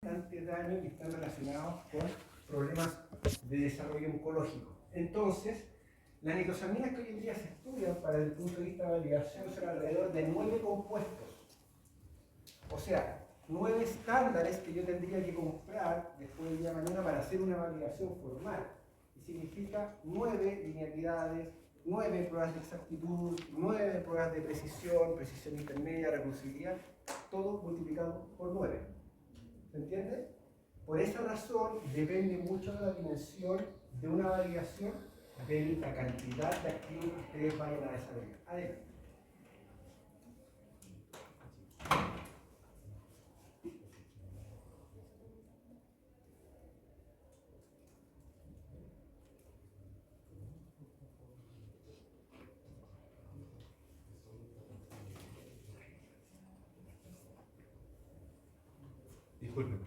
bastante daño y están relacionados con problemas de desarrollo oncológico. Entonces, las nitrosaminas que hoy en día se estudian para el punto de vista de validación son alrededor de 9 compuestos. O sea, 9 estándares que yo tendría que comprar después del día de mañana para hacer una validación formal. Y significa 9 linealidades, 9 pruebas de exactitud, 9 pruebas de precisión, precisión intermedia, recursividad, todo multiplicado por 9. ¿Se entiende? Por esa razón depende mucho de la dimensión de una validación de la cantidad de activos que ustedes vayan a desarrollar. Adelante. Disculpen.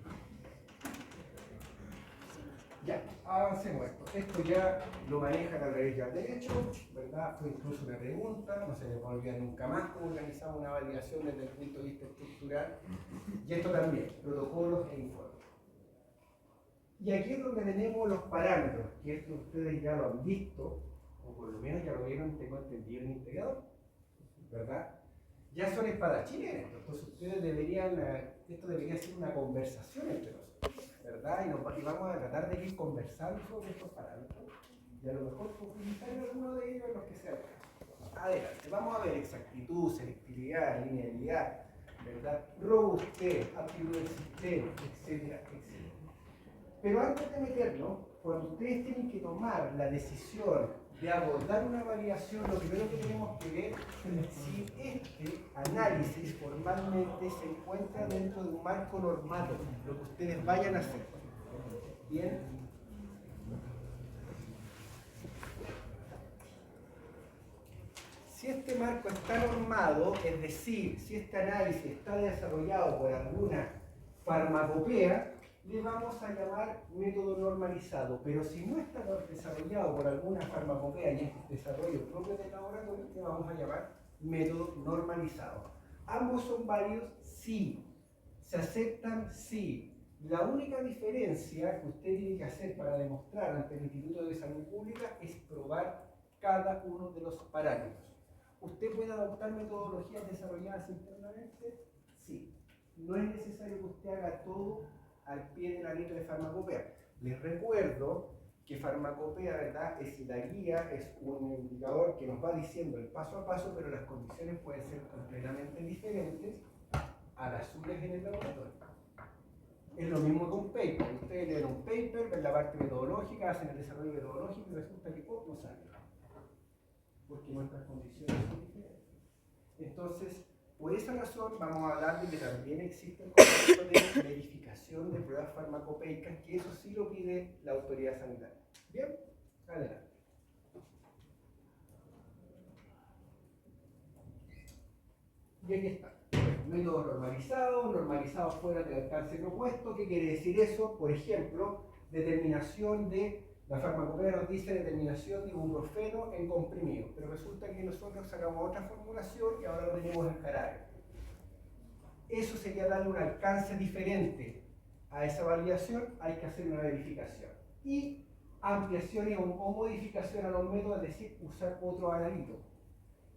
Ya, avancemos esto. Esto ya lo manejan a través del derecho, ¿verdad? Fue incluso una pregunta, no se les va a olvidar nunca más cómo organizamos una validación desde el punto de vista estructural. Y esto también, protocolos e informes. Y aquí es donde tenemos los parámetros, que esto ustedes ya lo han visto, o por lo menos ya lo vieron, tengo entendido en Integrador, ¿verdad? Ya son espadachines esto, entonces ustedes deberían, esto debería ser una conversación entre nosotros, ¿verdad? Y vamos a tratar de ir conversando sobre estos parámetros, y a lo mejor profundizar en alguno de ellos en los que sea el caso. Adelante, vamos a ver exactitud, selectividad, linealidad, ¿verdad? Robustez, aptitud del sistema, etcétera, etcétera. Pero antes de meternos, cuando ustedes tienen que tomar la decisión de abordar una validación, lo primero que tenemos que ver es si este análisis formalmente se encuentra dentro de un marco normado, lo que ustedes vayan a hacer. ¿Bien? Si este marco está normado, es decir, si este análisis está desarrollado por alguna farmacopea, le vamos a llamar método normalizado, pero si no está desarrollado por alguna farmacopea y es desarrollo propio del laboratorio, le vamos a llamar método normalizado. ¿Ambos son válidos? Sí. ¿Se aceptan? Sí. La única diferencia que usted tiene que hacer para demostrar ante el Instituto de Salud Pública es probar cada uno de los parámetros. ¿Usted puede adoptar metodologías desarrolladas internamente? Sí. No es necesario que usted haga todo al pie de la letra de farmacopea. Les recuerdo que farmacopea, ¿verdad?, es la guía, es un indicador que nos va diciendo el paso a paso, pero las condiciones pueden ser completamente diferentes a las suyas en el laboratorio. Es lo mismo que un paper. Ustedes leen un paper, ven la parte metodológica, hacen el desarrollo metodológico y resulta que no sale. Porque nuestras condiciones son diferentes. Entonces, por esa razón vamos a hablar de que también existe el concepto de verificación de pruebas farmacopeicas, que eso sí lo pide la autoridad sanitaria. Bien, adelante. Y aquí está. Métodos normalizados, normalizados fuera del alcance propuesto. ¿Qué quiere decir eso? Por ejemplo, determinación de, la farmacopea nos dice determinación de ibuprofeno en comprimido, pero resulta que nosotros sacamos otra formulación y ahora lo tenemos en jarabe. Eso sería darle un alcance diferente a esa validación, hay que hacer una verificación. Y ampliación o modificación a los métodos, es decir, usar otro analito.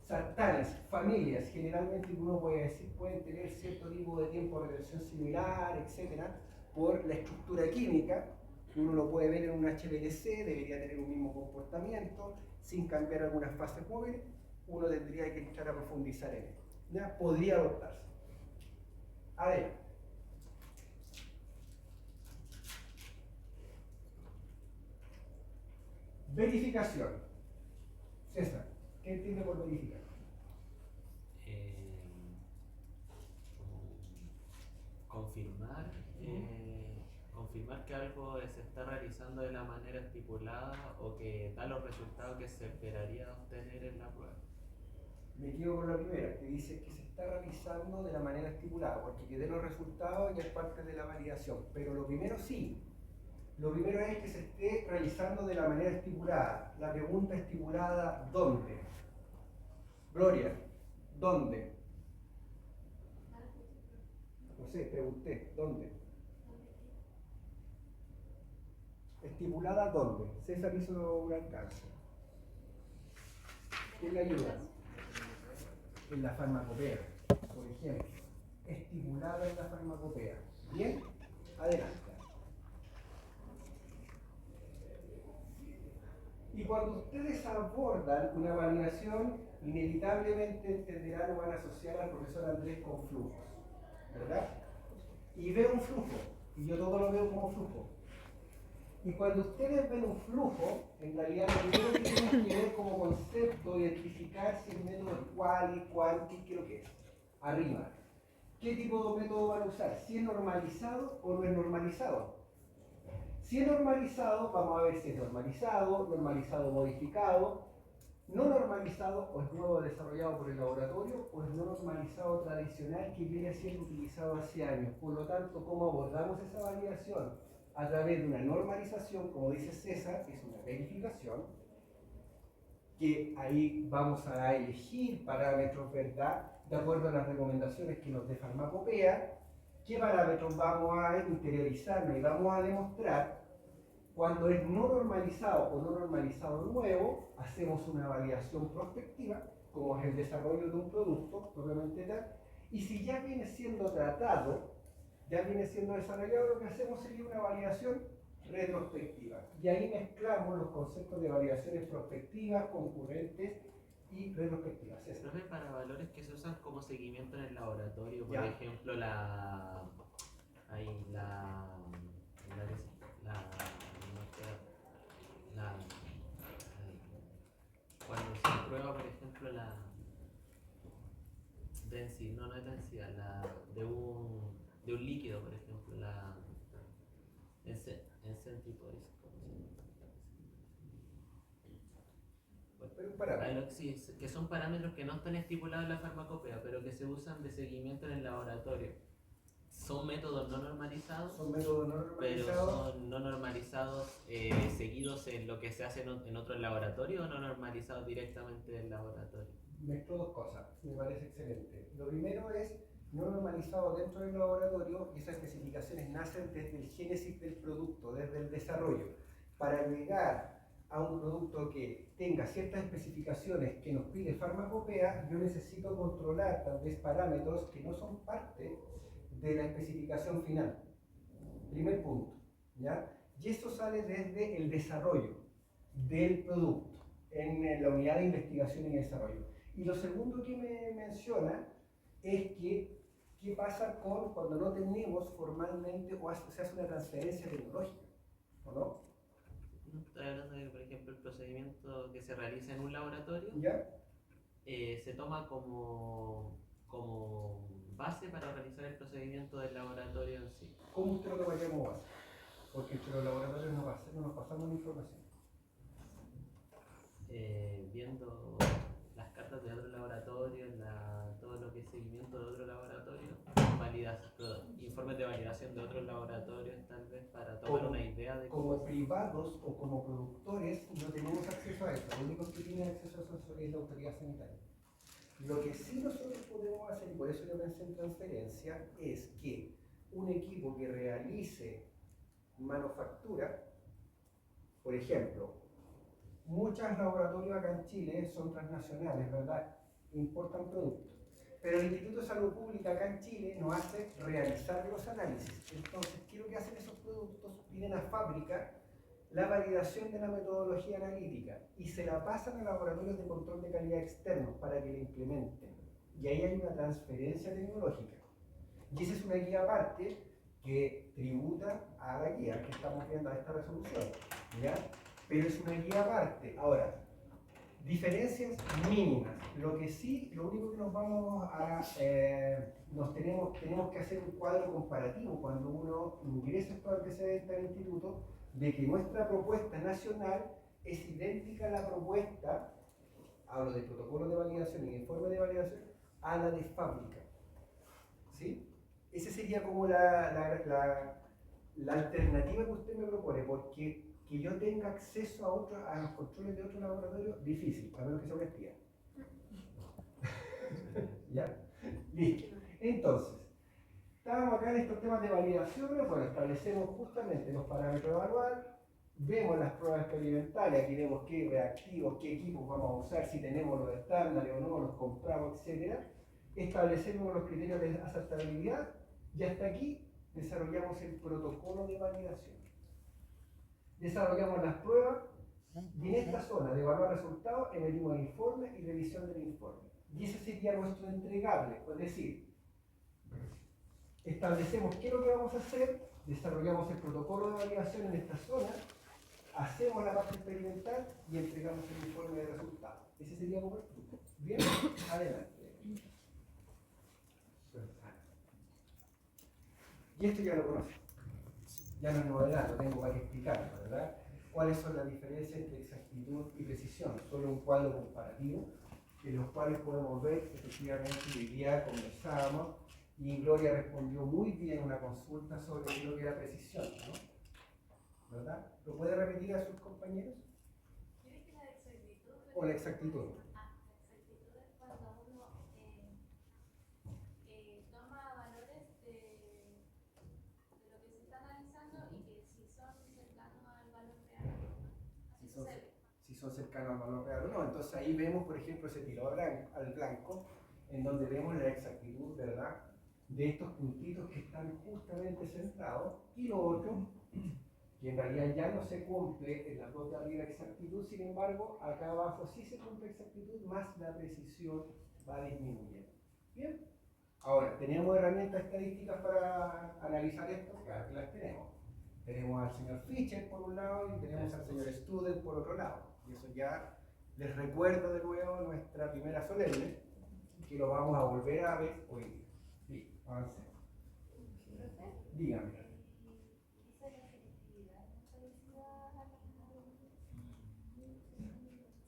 Sartanes, familias, generalmente uno puede decir, pueden tener cierto tipo de tiempo de retención similar, etcétera, por la estructura química, que uno lo puede ver en un HPLC, debería tener un mismo comportamiento, sin cambiar algunas fases móviles, uno tendría que entrar a profundizar en esto. ¿Ya? Podría adoptarse. Adelante. Verificación. César, ¿qué entiende por verificar? Confirmar que algo se está realizando de la manera estipulada o que da los resultados que se esperaría obtener en la prueba. Me quedo con la primera, que dice que se está realizando de la manera estipulada, porque que dé los resultados ya es parte de la validación. Pero lo primero sí. Lo primero es que se esté realizando de la manera estipulada. La pregunta estipulada, ¿dónde? Gloria, ¿dónde? No sé, pregunté, ¿dónde? ¿Estipulada dónde? César hizo un alcance. ¿Quién le ayuda? En la farmacopea, por ejemplo. Estipulada en la farmacopea. Bien, adelante. Y cuando ustedes abordan una validación, inevitablemente entenderán o van a asociar al profesor Andrés con flujos, ¿verdad? Y veo un flujo, y yo todo lo veo como flujo. Y cuando ustedes ven un flujo, en realidad lo primero que tienen que ver como concepto, identificar si el método es cuál y cuál, qué es lo que es. Arriba. ¿Qué tipo de método van a usar? Si es normalizado o no es normalizado. Si es normalizado, vamos a ver si es normalizado modificado, no normalizado o es nuevo desarrollado por el laboratorio o es no normalizado tradicional que viene siendo utilizado hace años. Por lo tanto, ¿cómo abordamos esa validación? A través de una normalización, como dice César, que es una verificación, que ahí vamos a elegir parámetros, ¿verdad?, de acuerdo a las recomendaciones que nos dé Farmacopea, qué parámetros vamos a interiorizarnos y vamos a demostrar. Cuando es no normalizado o no normalizado nuevo, hacemos una validación prospectiva, como es el desarrollo de un producto propiamente tal, y si ya viene siendo tratado, ya viene siendo desarrollado, lo que hacemos sería una validación retrospectiva. Y ahí mezclamos los conceptos de validaciones prospectivas, concurrentes y retrospectivas. Profe, para valores que se usan como seguimiento en el laboratorio, por Ya. ejemplo, cuando se prueba, por ejemplo, la densidad, no es densidad, de un líquido, por ejemplo, la encentiporis, ¿cómo se llama? Pero un parámetro. Sí, que son parámetros que no están estipulados en la farmacopea, pero que se usan de seguimiento en el laboratorio. Son métodos no normalizados, Son métodos no pero normalizados. son no normalizados seguidos en lo que se hace en otros laboratorios o no normalizados directamente del laboratorio. Mezclo dos cosas, me parece excelente. Lo primero es no normalizado dentro del laboratorio y esas especificaciones nacen desde el génesis del producto, desde el desarrollo. Para llegar a un producto que tenga ciertas especificaciones que nos pide Farmacopea, yo necesito controlar tal vez parámetros que no son parte de la especificación final. Primer punto, ¿ya? Y esto sale desde el desarrollo del producto en la unidad de investigación y desarrollo. Y lo segundo que me menciona es que qué pasa cuando no tenemos formalmente o se hace una transferencia tecnológica, ¿o no? No estoy hablando de, por ejemplo, el procedimiento que se realiza en un laboratorio, ¿Ya? se toma como base para realizar el procedimiento del laboratorio en sí. ¿Cómo usted lo tomaría como base? Porque entre los laboratorios no nos pasamos la información. Viendo las cartas de otro laboratorio, todo lo que es seguimiento de otro laboratorio, informes de validación de otros laboratorios, tal vez para tomar una idea de cómo. Como privados o como productores no tenemos acceso a eso. Lo único que tiene acceso a eso es la autoridad sanitaria. Lo que sí nosotros podemos hacer, y por eso yo pensé en transferencia, es que un equipo que realice manufactura, por ejemplo, muchos laboratorios acá en Chile son transnacionales, ¿verdad? Importan productos. Pero el Instituto de Salud Pública acá en Chile nos hace realizar los análisis. Entonces, ¿qué es lo que hacen esos productos? Piden a fábrica la validación de la metodología analítica y se la pasan a laboratorios de control de calidad externos para que la implementen. Y ahí hay una transferencia tecnológica. Y esa es una guía aparte que tributa a la guía que estamos viendo a esta resolución, ¿ya? Pero es una guía aparte. Ahora, diferencias mínimas. Lo único que nos vamos a, tenemos que hacer un cuadro comparativo cuando uno ingresa estos antecedentes al instituto, de que nuestra propuesta nacional es idéntica a la propuesta, hablo de protocolo de validación y de informe de validación, a la de fábrica. ¿Sí? Esa sería como la alternativa que usted me propone, porque que yo tenga acceso a los controles de otro laboratorio, difícil, a menos que sea una espía. ¿Ya? Listo. Entonces, estábamos acá en estos temas de validación, bueno, establecemos justamente los parámetros a evaluar, vemos las pruebas experimentales, aquí vemos qué reactivos, qué equipos vamos a usar, si tenemos los estándares o no, los compramos, etc. Establecemos los criterios de aceptabilidad y hasta aquí desarrollamos el protocolo de validación. Desarrollamos las pruebas y en esta zona de evaluar resultados emitimos el informe y revisión del informe. Y ese sería nuestro entregable, es decir, establecemos qué es lo que vamos a hacer, desarrollamos el protocolo de validación en esta zona, hacemos la parte experimental y entregamos el informe de resultados. Ese sería como el flujo. Bien, adelante. Y esto ya lo conocen. Ya no es novedad, lo tengo para explicarlo, ¿verdad? ¿Cuáles son las diferencias entre exactitud y precisión? Solo un cuadro comparativo, en los cuales podemos ver, efectivamente, hoy día conversábamos, y Gloria respondió muy bien una consulta sobre qué es lo que era precisión, ¿no? ¿Verdad? ¿Lo puede repetir a sus compañeros? Yo dije la exactitud. O la exactitud. La exactitud es cuando uno toma valores de lo que se está analizando y que si son cercanos al valor real. Así sucede. Si son cercanos al valor real o no. Entonces ahí vemos, por ejemplo, ese tiro al blanco, en donde vemos la exactitud, ¿verdad?, de estos puntitos que están justamente centrados, y lo otro, que en realidad ya no se cumple en la dos de arriba exactitud, sin embargo, acá abajo sí se cumple exactitud, más la precisión va disminuyendo. Bien, ahora, ¿tenemos herramientas estadísticas para analizar esto? Claro que las tenemos. Tenemos al señor Fischer por un lado y tenemos al señor Student por otro lado. Y eso ya les recuerdo de nuevo nuestra primera solemne, que lo vamos a volver a ver hoy día. Sí, avancemos. Dígame. ¿Esa es la selectividad? ¿No parecida a la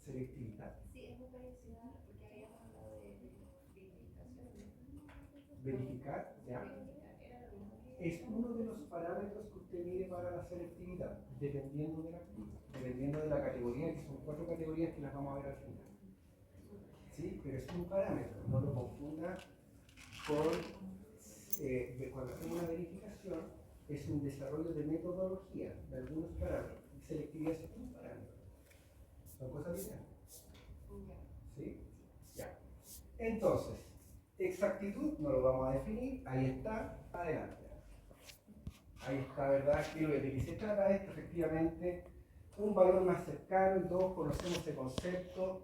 Selectividad. Sí, es muy parecida porque habíamos hablado de verificación. Verificar, ¿ya? Es uno de los parámetros que usted mide para la selectividad, dependiendo de la categoría, que son 4 categorías que las vamos a ver al final. ¿Sí? Pero es un parámetro, no lo confunda con, cuando hacemos una verificación, es un desarrollo de metodología, de algunos parámetros. Selectividad es un parámetro. Son cosas diferentes. ¿Sí? Ya. Entonces, exactitud no lo vamos a definir, ahí está, adelante. Ahí está, ¿verdad? Que de que se trata es efectivamente un valor más cercano y todos conocemos ese concepto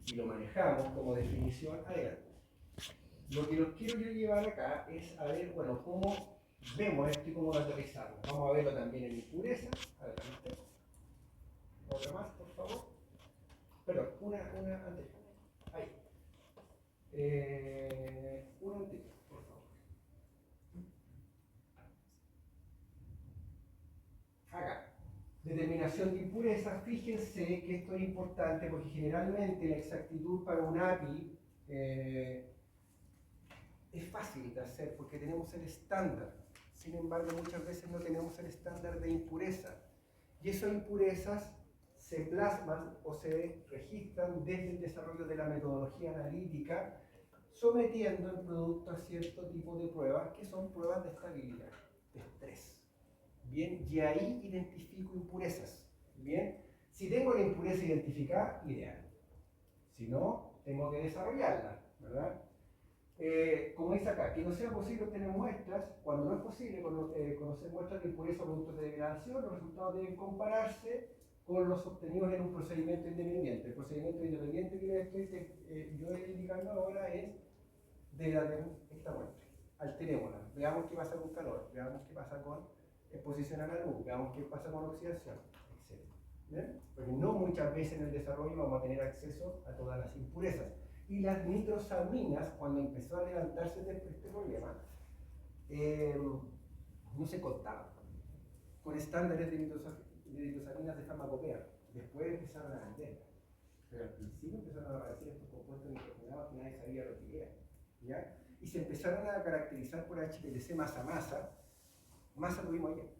y lo manejamos como definición, adelante. Lo que los quiero yo llevar acá es a ver, bueno, cómo vemos esto y cómo lo aterrizamos. Vamos a verlo también en impureza, adelante. Otra más, por favor. Perdón, una anterior. Ahí. Una anterior, por favor. Acá. Determinación de impurezas. Fíjense que esto es importante porque generalmente la exactitud para un API es fácil de hacer porque tenemos el estándar. Sin embargo, muchas veces no tenemos el estándar de impureza. Y esas impurezas se plasman o se registran desde el desarrollo de la metodología analítica, sometiendo el producto a cierto tipo de pruebas que son pruebas de estabilidad, de estrés. Bien, y ahí identifico impurezas. Bien, si tengo la impureza identificada, ideal. Si no, tengo que desarrollarla, ¿verdad? Como dice acá, que no sea posible obtener muestras, cuando no es posible conocer muestras de impureza o productos de degradación, los resultados deben compararse con los obtenidos en un procedimiento independiente. El procedimiento independiente que yo estoy indicando ahora es degrademos esta muestra, alterémosla, veamos qué pasa con calor, veamos qué pasa con exposición a la luz, veamos qué pasa con oxidación, etc. ¿Bien? Porque no muchas veces en el desarrollo vamos a tener acceso a todas las impurezas. Y las nitrosaminas, cuando empezó a levantarse este problema, no se contaban con estándares de nitrosaminas de farmacopea. Después empezaron a vender. Pero al principio empezaron a aparecer estos compuestos nitrogenados que nadie sabía lo que eran. ¿Ya? Y se empezaron a caracterizar por HPLC masa-masa. Masa tuvimos ayer,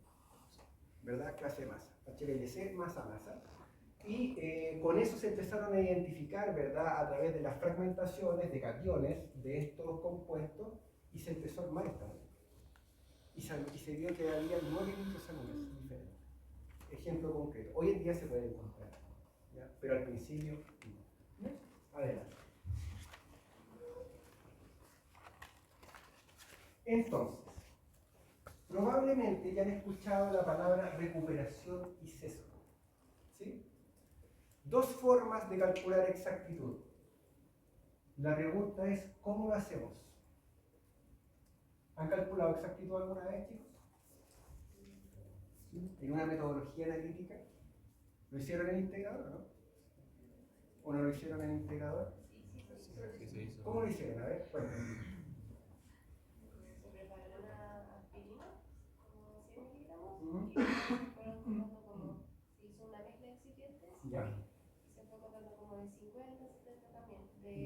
¿verdad? Clase de masa. HPLC masa-masa. Y con eso se empezaron a identificar, ¿verdad?, a través de las fragmentaciones de cationes de estos compuestos, y se empezó a armar esta molécula. Y se vio que había 9 nitrosaminas diferentes. ejemplo concreto. Hoy en día se puede encontrar, ¿ya? Pero al principio no. Adelante. Entonces, probablemente ya han escuchado la palabra recuperación y sesgo. ¿Sí? Dos formas de calcular exactitud. La pregunta es, ¿cómo lo hacemos? ¿Han calculado exactitud alguna vez, chicos? ¿Sí? ¿En una metodología analítica? ¿Lo hicieron en integrador o no? ¿O no lo hicieron en integrador? Sí, se hizo. ¿Cómo lo hicieron? A ver, cuéntenme. Se preparó una aspirina, como 100 miligramos, Ujú. y fueron contando como, se hizo una mezcla de excipientes, Ya. y se fue contando como de 50, 70 también,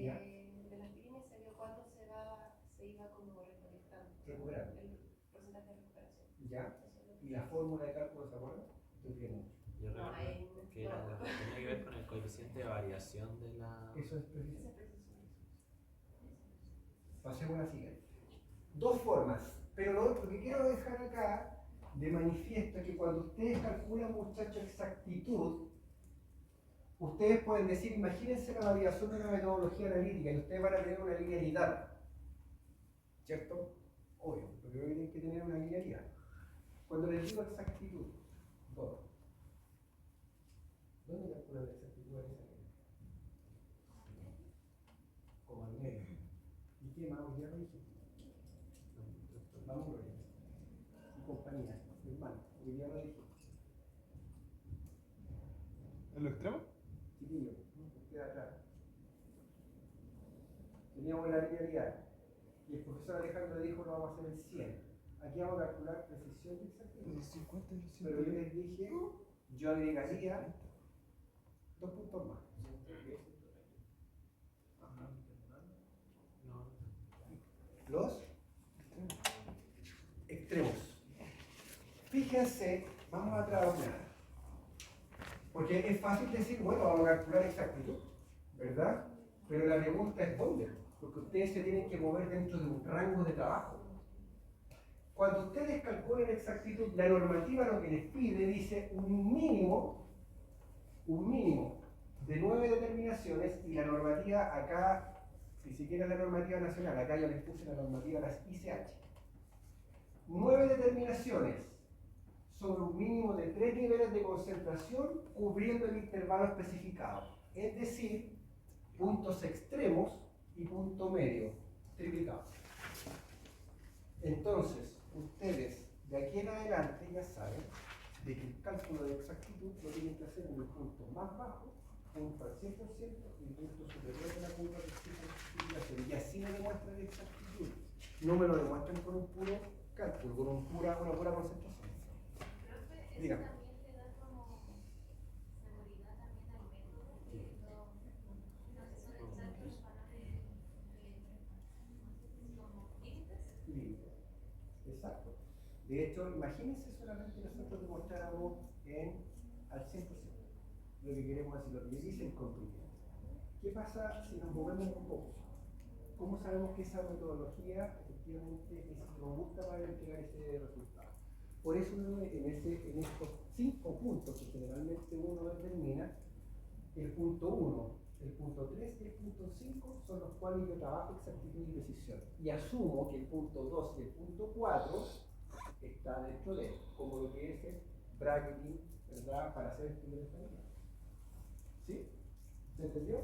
Ya. de la aspirina, y se vio cuánto se iba como recolectando, Recuperando. el porcentaje de recuperación. ¿Ya? Eso es lo ¿Y que la fórmula de cálculo se acuerdan? Estoy bien mucho. Yo no, recuerdo ahí que tenía que ver con el coeficiente de variación de la... Eso es preciso. esa precisión. Pasemos a la siguiente. Dos formas, pero lo que quiero dejar acá de manifiesto es que cuando ustedes calculan, muchachos, exactitud, ustedes pueden decir, imagínense la variación de una metodología analítica y ustedes van a tener una linealidad, ¿cierto? Obvio, porque hoy tienen que tener una linealidad. Cuando les digo exactitud, ¿dónde calculan la exactitud de esa línea? Como al medio. ¿Y qué más hoy día lo dije? Vamos, Gloria. Y compañía, hermano, hoy día lo dije. ¿En lo extremo? Chiquillo, usted atrás. Teníamos la linealidad. Y el profesor Alejandro dijo, no vamos a hacer el 100. Aquí vamos a calcular precisión y exactitud. Los 50 y los 100. Pero yo les dije, yo agregaría 2 puntos más. Ajá. No, Los extremos. Fíjense, vamos a trabajar. Porque es fácil decir, bueno, vamos a calcular exactitud, ¿verdad? Pero la pregunta es ¿dónde? Porque ustedes se tienen que mover dentro de un rango de trabajo. Cuando ustedes calculen exactitud, la normativa lo que les pide dice un mínimo de 9 determinaciones, y la normativa acá, ni siquiera la normativa nacional, acá yo les puse la normativa de las ICH. 9 determinaciones sobre un mínimo de 3 niveles de concentración cubriendo el intervalo especificado, es decir, puntos extremos y punto medio triplicados. Entonces, ustedes de aquí en adelante ya saben de que el cálculo de exactitud lo tienen que hacer en el punto más bajo, punto al 100% y el punto superior de la curva de multiplicación. Y así me demuestran exactitud. No me lo demuestran con un puro cálculo, con una pura concentración. Profe, eso Dígame. también te da como seguridad también al método, que los asesores exactos van a ver como límites. Límites. Exacto. De hecho, imagínense solamente nosotros demostráramos al 100% lo que queremos decir, lo que dice el cumplimiento. ¿Qué pasa si nos movemos un poco? ¿Cómo sabemos que esa metodología efectivamente es robusta para entregar ese resultado? Por eso en estos 5 puntos que generalmente uno determina, el punto 1, el punto 3 y el punto 5 son los cuales yo trabajo exactitud y precisión. Y asumo que el punto 2 y el punto 4 está dentro de él, como lo que es el bracketing, ¿verdad? Para hacer estudios de estabilidad. ¿Sí? ¿Se entendió?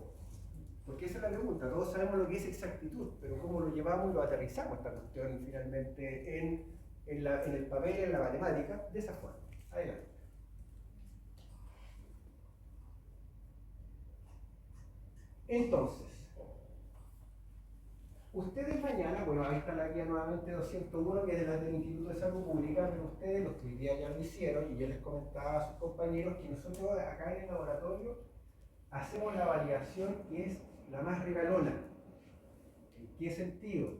Porque esa es la pregunta. Todos sabemos lo que es exactitud, pero cómo lo llevamos y lo aterrizamos esta cuestión finalmente en el papel, en la matemática, de esa forma. Adelante. Entonces, ustedes mañana, bueno, ahí está la guía nuevamente 201, que es de las del Instituto de Salud Pública, pero ustedes, los que hoy día ya lo hicieron, y yo les comentaba a sus compañeros que nosotros acá en el laboratorio hacemos la validación que es la más regalona. ¿En qué sentido?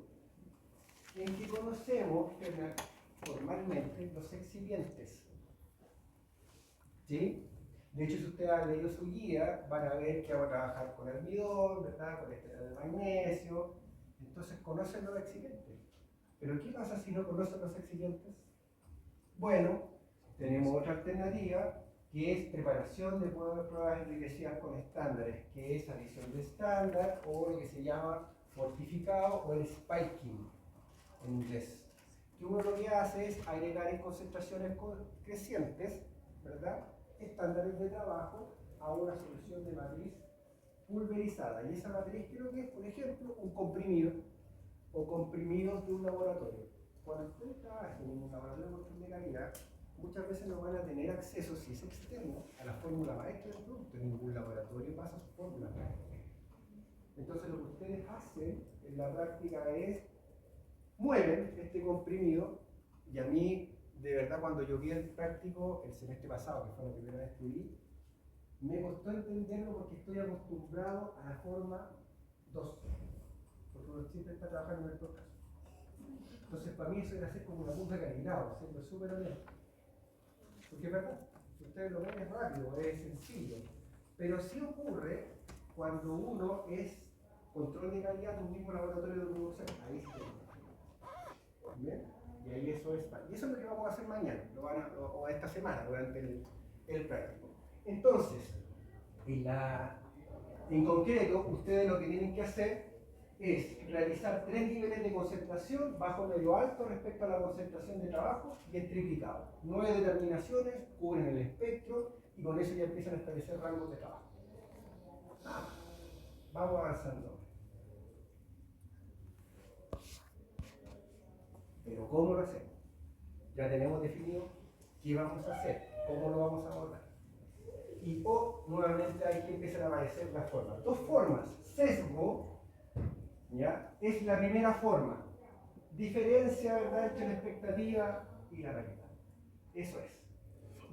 En que conocemos formalmente los excipientes. ¿Sí? De hecho, si ustedes han leído su guía, van a ver que vamos a trabajar con almidón, ¿verdad? Con esteroide de magnesio. Entonces, conocen los excipientes. Pero ¿qué pasa si no conocen los excipientes? Bueno, tenemos otra alternativa, que es preparación de pruebas enriquecidas con estándares, que es adición de estándar o lo que se llama fortificado o el spiking en inglés. Que uno lo que hace es agregar en concentraciones crecientes, ¿verdad?, estándares de trabajo a una solución de matriz pulverizada. Y esa matriz creo que es, por ejemplo, un comprimido o comprimidos de un laboratorio. Cuando ustedes trabajen en un laboratorio de control de calidad, muchas veces no van a tener acceso, si es externo, a la fórmula maestra del producto. En ningún laboratorio pasa su fórmula maestra. Entonces lo que ustedes hacen en la práctica es mueven este comprimido, y a mí, de verdad, cuando yo vi el práctico el semestre pasado, que fue la primera vez que vi, me costó entenderlo porque estoy acostumbrado a la forma 2, porque uno siempre está trabajando en el proceso. Entonces, para mí eso era hacer como una punta de calidad, siendo súper honesto. Porque es verdad, si ustedes lo ven es rápido, es sencillo, pero sí ocurre cuando uno es control de calidad de un mismo laboratorio de producción. Ahí sí. ¿Bien? Y ahí eso es. Y eso es lo que vamos a hacer mañana, o esta semana, durante el práctico. Entonces, en concreto, ustedes lo que tienen que hacer es realizar 3 niveles de concentración, bajo, medio, alto respecto a la concentración de trabajo y el triplicado. 9 determinaciones, cubren el espectro y con eso ya empiezan a establecer rangos de trabajo. Vamos avanzando. Pero ¿cómo lo hacemos? Ya tenemos definido qué vamos a hacer, cómo lo vamos a abordar. Y nuevamente hay que empezar a aparecer las formas. 2 formas. Sesgo, ¿ya?, es la primera forma. Diferencia, ¿verdad?, entre la expectativa y la realidad. Eso es.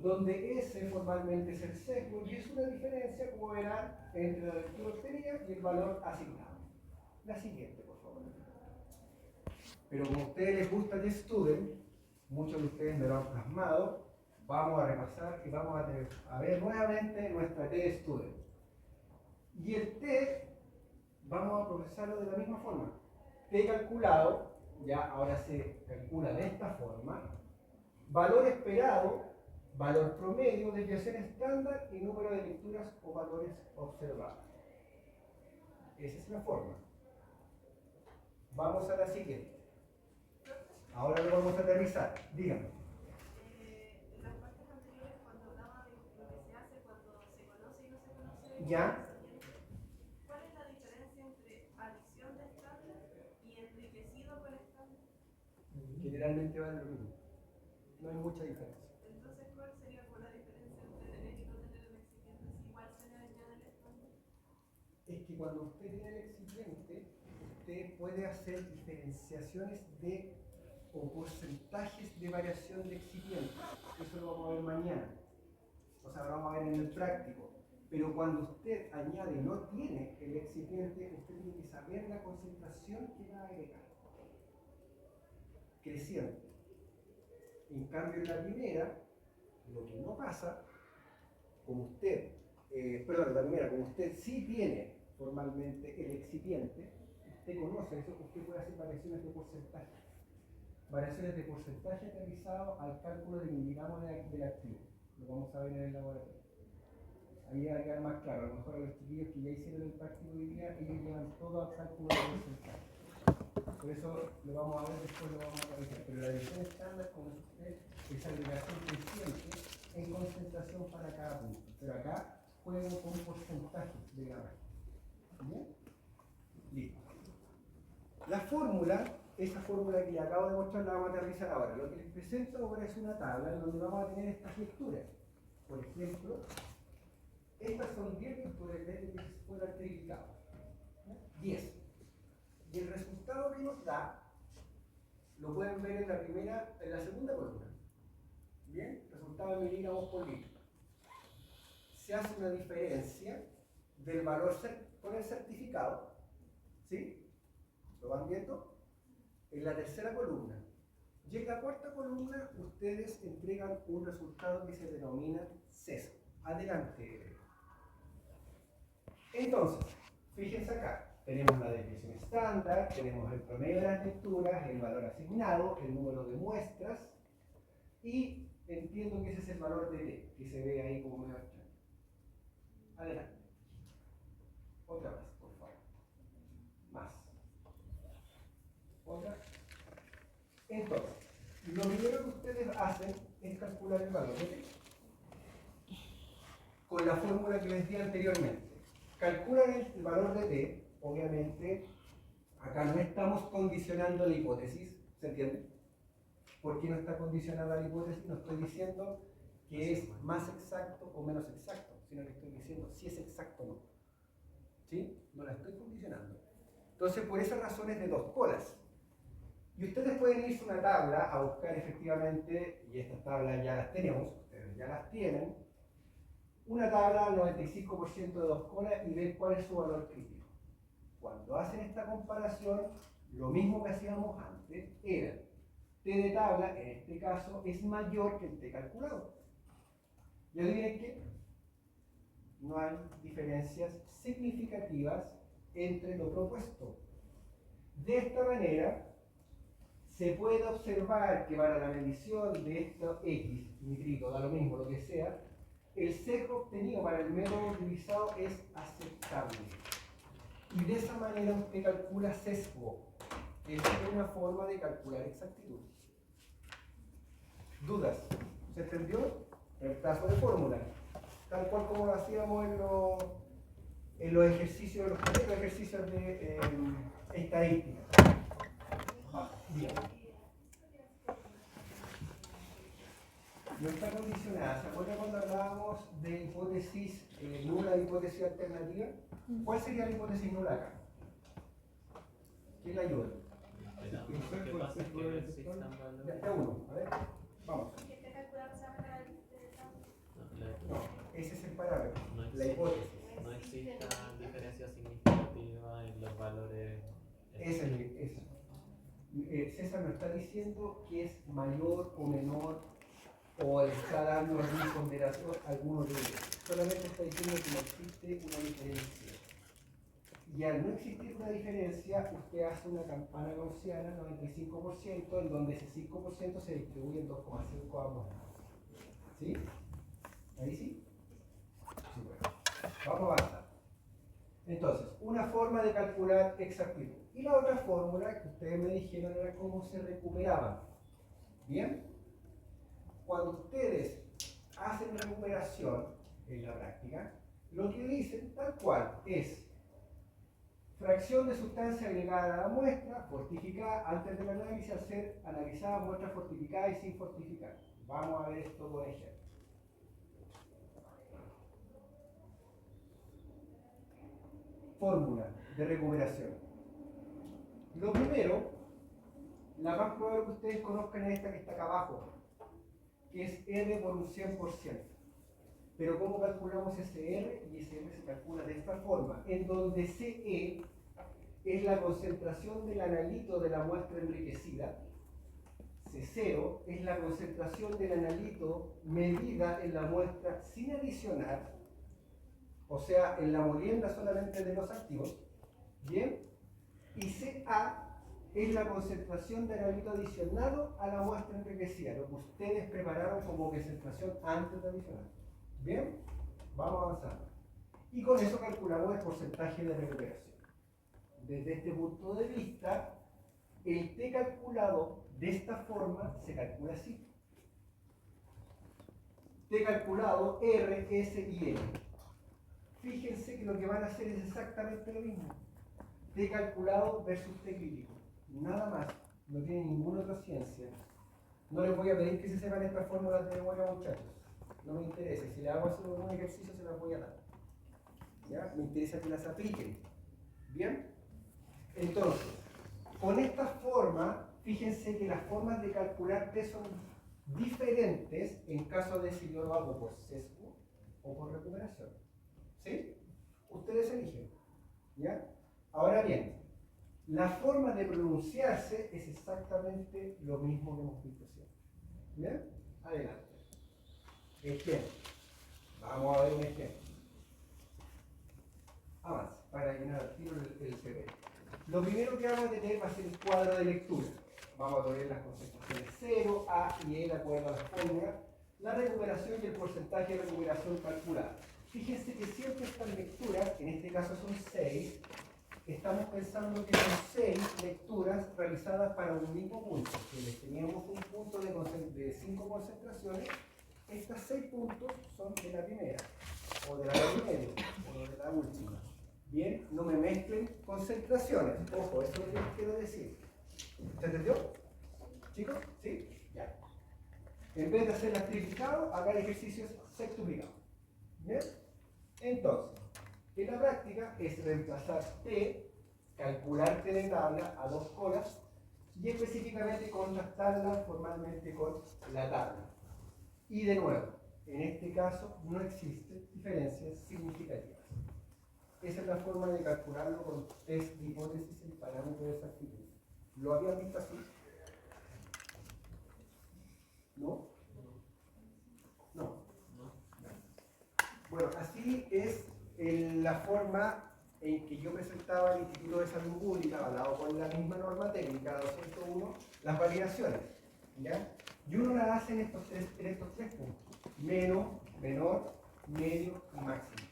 Donde ese formalmente es el sesgo y es una diferencia, como verán, entre la lectura obtenida y el valor asignado. La siguiente, por favor. Pero como a ustedes les gusta el student, muchos de ustedes me lo han plasmado, vamos a repasar y vamos a ver nuevamente nuestra T student. Y el T vamos a procesarlo de la misma forma. T calculado, ya ahora se calcula de esta forma, valor esperado, valor promedio, desviación estándar y número de lecturas o valores observados. Esa es la forma. Vamos a la siguiente. Ahora lo vamos a aterrizar. Dígame. En las partes anteriores, cuando hablaba de lo que se hace cuando se conoce y no se conoce, ¿Ya? ¿cuál es la diferencia entre adición de estándar y enriquecido con estándar? Generalmente vale lo mismo. No hay mucha diferencia. Entonces, ¿cuál sería como la diferencia entre tener y no tener el excipiente si igual se le añade el estándar? Es que cuando usted tiene el excipiente, usted puede hacer diferenciaciones o porcentajes de variación de excipiente. Eso lo vamos a ver mañana. O sea, lo vamos a ver en el práctico. Pero cuando usted añade y no tiene el excipiente, usted tiene que saber la concentración que va a agregar. Creciente. En cambio, en la primera, lo que no pasa, como usted, como usted sí tiene formalmente el excipiente, usted conoce eso, usted puede hacer variaciones de porcentaje. Variaciones de porcentaje aterrizado al cálculo de miligramos del activo. Lo vamos a ver en el laboratorio. Ahí va a quedar más claro. A lo mejor a los chiquillos que ya hicieron el práctico hoy día, ellos llevan todo al cálculo de porcentaje. Por eso lo vamos a ver después, lo vamos a revisar. Pero la división estándar, como usted, es agregación creciente en concentración para cada punto. Pero acá juegan con porcentaje de gramaje. ¿Bien? Listo. La fórmula, esa fórmula que les acabo de mostrar, la vamos a aterrizar ahora. Lo que les presento ahora es una tabla en donde vamos a tener estas lecturas. Por ejemplo, estas son 10 lecturas de que se fuera triplicado. 10. Y el resultado que nos da, lo pueden ver en la segunda columna. Bien, resultado de miligramos por litro. Se hace una diferencia del valor con el certificado. ¿Sí? ¿Lo van viendo? En la tercera columna. Y en la cuarta columna, ustedes entregan un resultado que se denomina sesgo. Adelante. Entonces, fíjense acá. Tenemos la desviación estándar, tenemos el promedio de las lecturas, el valor asignado, el número de muestras y entiendo que ese es el valor de t, que se ve ahí como medio extraño. Adelante. Otra vez, por favor. Más. Otra. Entonces, lo primero que ustedes hacen es calcular el valor de t. Con la fórmula que les di anteriormente. Calculan el valor de t, obviamente, acá no estamos condicionando la hipótesis, ¿se entiende? ¿Por qué no está condicionada la hipótesis? No estoy diciendo que es más exacto o menos exacto, sino que estoy diciendo si es exacto o no. ¿Sí? No la estoy condicionando. Entonces, por esas razones de dos colas. Y ustedes pueden irse a una tabla a buscar efectivamente, y estas tablas ya las tenemos, ustedes ya las tienen, una tabla al 95% de dos colas y ver cuál es su valor crítico. Cuando hacen esta comparación, lo mismo que hacíamos antes era t de tabla, en este caso, es mayor que el t calculado. Y adivinen qué, no hay diferencias significativas entre lo propuesto. De esta manera, se puede observar que para la medición de esto x, nitrito, da lo mismo, lo que sea, el sesgo obtenido para el método utilizado es aceptable. Y de esa manera usted calcula sesgo. Es una forma de calcular exactitud. ¿Dudas? ¿Se entendió? Reemplazo de fórmula. Tal cual como lo hacíamos en los ejercicios, los ejercicios de estadística. Bien. No está condicionada. ¿Se acuerdan cuando hablábamos de hipótesis nula y hipótesis alternativa? ¿Cuál sería la hipótesis nula acá? ¿Quién la ayuda? ¿Qué pasa? Es que existan valores. Ya uno, a ver, vamos. ¿Y este calculador se va a meter al No, ese es el parámetro, No la hipótesis. No existan diferencias significativas en los valores. Ese es eso. César nos está diciendo que es mayor o menor o está dando alguna ponderación a algunos de ellos. Solamente está diciendo que no existe una diferencia. Y al no existir una diferencia, usted hace una campana gaussiana 95%, en donde ese 5% se distribuye en 2,5 a ambos lados. ¿Sí? ¿Ahí sí? Sí, bueno. Vamos a avanzar. Entonces, una forma de calcular exactitud. Y la otra fórmula que ustedes me dijeron era cómo se recuperaban. ¿Bien? Cuando ustedes hacen recuperación en la práctica, lo que dicen tal cual es fracción de sustancia agregada a la muestra, fortificada antes del análisis, al ser analizada muestra fortificada y sin fortificar. Vamos a ver esto por ejemplo. Fórmula de recuperación. Lo primero, la más probable que ustedes conozcan es esta que está acá abajo, que es R por un 100%. Pero ¿cómo calculamos ese R? Y ese R se calcula de esta forma, en donde CE es la concentración del analito de la muestra enriquecida, C0 es la concentración del analito medida en la muestra sin adicionar, o sea, en la molienda solamente de los activos, ¿bien? Y CA es la concentración de analito adicionado a la muestra enriquecida, lo que ustedes prepararon como concentración antes de adicionar. ¿Bien? Vamos avanzando. Y con eso calculamos el porcentaje de recuperación. Desde este punto de vista, el T calculado de esta forma se calcula así. T calculado R, S y N. Fíjense que lo que van a hacer es exactamente lo mismo. T calculado versus T crítico. Nada más. No tiene ninguna otra ciencia. No les voy a pedir que se sepan estas fórmulas de memoria, muchachos. No me interesa. Si le hago hacer un ejercicio, se las voy a dar. ¿Ya? Me interesa que las apliquen. ¿Bien? Entonces, con esta forma, fíjense que las formas de calcular T son diferentes en caso de si yo lo hago por sesgo o por recuperación. ¿Sí? Ustedes eligen. ¿Ya? Ahora bien, la forma de pronunciarse es exactamente lo mismo que hemos visto siempre. ¿Bien? Adelante. Ejemplo. Vamos a ver un ejemplo. Avanza, para llenar al tiro el PP. Lo primero que vamos a tener va a ser el cuadro de lectura. Vamos a poner las concentraciones 0, A y E de acuerdo a la fórmula. la recuperación y el porcentaje de recuperación calculado. Fíjense que siempre estas lecturas, en este caso son 6, estamos pensando que son 6 lecturas realizadas para un mismo punto. Si les teníamos un punto de 5 concentraciones, estas 6 puntos son de la primera, o de la del medio, o de la última. Bien, no me mezclen concentraciones. Ojo, eso es lo que les quiero decir. ¿Se entendió? ¿Chicos? ¿Sí? Ya. En vez de hacer las triplicados, haga ejercicios sextuplicados. ¿Bien? Entonces, en la práctica es reemplazar T, calcular T de tabla a 2 colas y específicamente contrastarla formalmente con la tabla. Y de nuevo, en este caso no existen diferencias significativas. Esa es la forma de calcularlo con test de hipótesis en parámetro de exactitud. ¿Lo habían visto así? ¿No? No. Bueno, así es la forma en que yo presentaba al Instituto de Salud Pública, avalado por la misma norma técnica 201, las validaciones. ¿Ya? Y uno las hace en estos tres puntos: menos, menor, medio y máximo,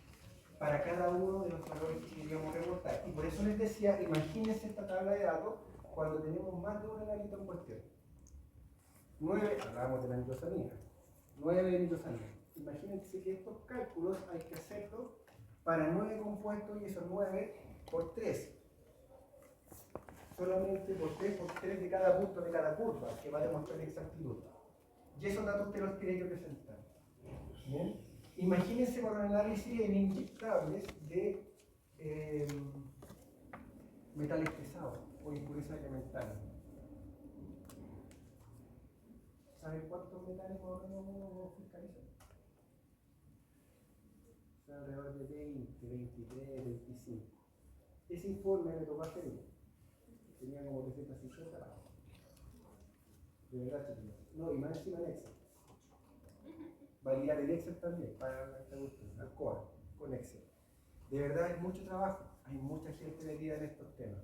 para cada uno de los valores que queríamos reportar. Y por eso les decía, imagínense esta tabla de datos cuando tenemos más de un analito en cuestión. 9, hablábamos de la nitrosamina, 9 de nitrosamina. Imagínense que estos cálculos hay que hacerlos para 9 compuestos y esos 9 por 3. Solamente por 3 de cada punto de cada curva, que va a demostrar exactitud. Y esos datos te los tiene que presentar. ¿Bien? Imagínense con un análisis en inyectables de metales pesados o impurezas elementales. ¿Saben cuántos metales más o menos fiscalizan? O sea, alrededor de 20, 23, 25. Ese informe me tocó hacerlo. Tenía como 350 páginas. De verdad, chicos. No, y más encima en Excel. Validar el Excel también, para esta cuestión, Alcoa, con Excel. De verdad es mucho trabajo, hay mucha gente metida en estos temas.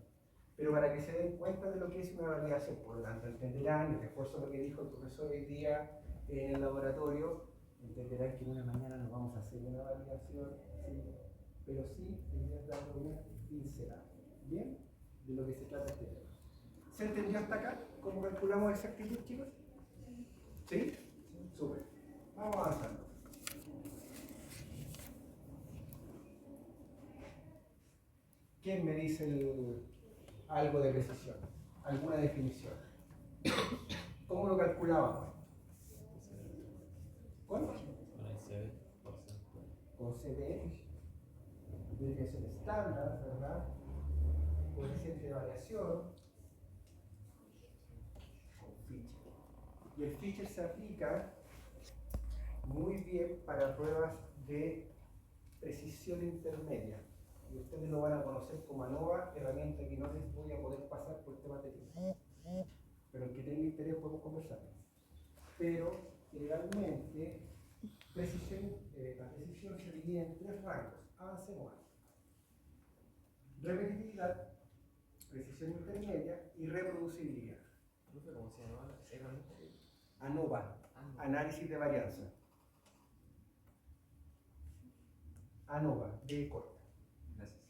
Pero para que se den cuenta de lo que es una validación, por lo tanto entenderán, y refuerzo lo que dijo el profesor hoy día en el laboratorio, entenderán que en una mañana no vamos a hacer una validación, ¿sí? Pero sí les dando una pincelada, ¿bien? De lo que se trata este tema. ¿Se entendió hasta acá cómo calculamos exactitud, chicos? ¿Sí? Súper. Vamos avanzando. ¿Quién me dice algo de precisión? ¿Alguna definición? ¿Cómo lo calculábamos? ¿Con? Con el CD, porcentaje. Con CD, desviación estándar, ¿verdad? Coeficiente de variación, con feature. Y el feature se aplica muy bien para pruebas de precisión intermedia. Y ustedes lo van a conocer como ANOVA, herramienta que no les voy a poder pasar por temas de tiempo. Pero el que tenga interés podemos conversar. Pero legalmente, la precisión se divide en 3 rangos. Avancemos. Repetitividad, precisión intermedia y reproducibilidad. ¿Cómo se llama? ANOVA, análisis de varianza. ANOVA, de corta. Gracias.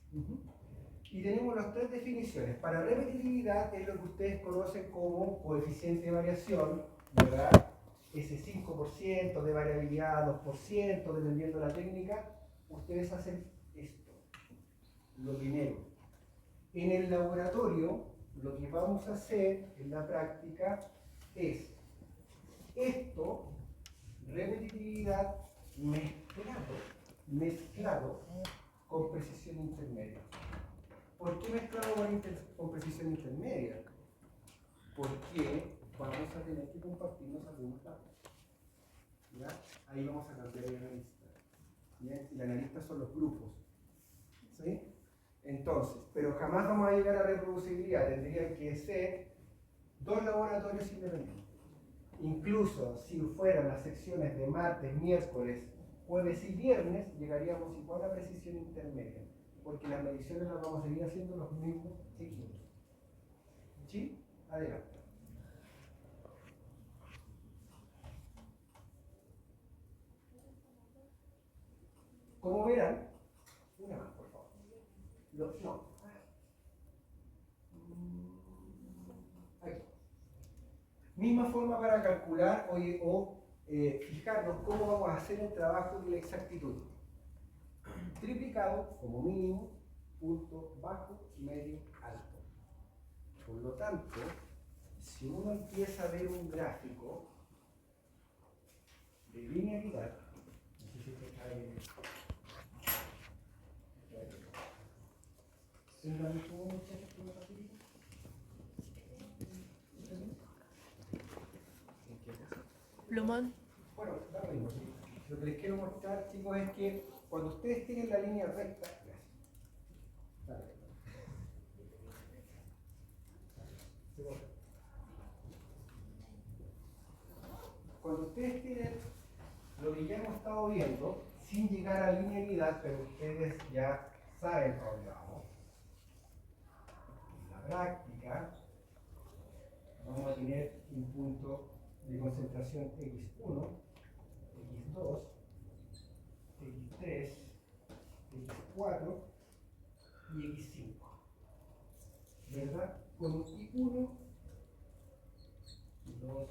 Y tenemos las 3 definiciones. Para repetitividad es lo que ustedes conocen como coeficiente de variación, ¿verdad? Ese 5% de variabilidad, 2%, dependiendo de la técnica, ustedes hacen esto. Lo primero. En el laboratorio, lo que vamos a hacer en la práctica es esto, repetitividad mezclado con precisión intermedia. ¿Por qué mezclado con precisión intermedia? Porque vamos a tener que compartirnos algunos datos. ¿Ya? Ahí vamos a cambiar el analista. ¿Ya? Y el analista son los grupos. ¿Sí? Entonces, pero jamás vamos a llegar a reproducibilidad. Tendrían que ser 2 laboratorios independientes. Incluso si fueran las secciones de martes, miércoles, jueves y viernes, llegaríamos igual a precisión intermedia, porque las mediciones las vamos a seguir haciendo los mismos equipos. ¿Sí? Adelante. Como verán, una más, por favor. No. Aquí. Misma forma para calcular o fijarnos cómo vamos a hacer el trabajo de la exactitud. Triplicado como mínimo, punto bajo, medio, alto. Por lo tanto, si uno empieza a ver un gráfico de linealidad, no sé si se cae. ¿Tengan como muchachos que me facilitan? Plumón. Bueno, da lo mismo, ¿sí? Lo que les quiero mostrar, chicos, es que cuando ustedes tienen la línea recta, dale. Cuando ustedes tienen lo que ya hemos estado viendo, sin llegar a linealidad, pero ustedes ya saben a dónde vamos. En la práctica, vamos a tener un punto de concentración X1, X2, X3, X4 y X5. ¿Verdad? Con un I1, I2,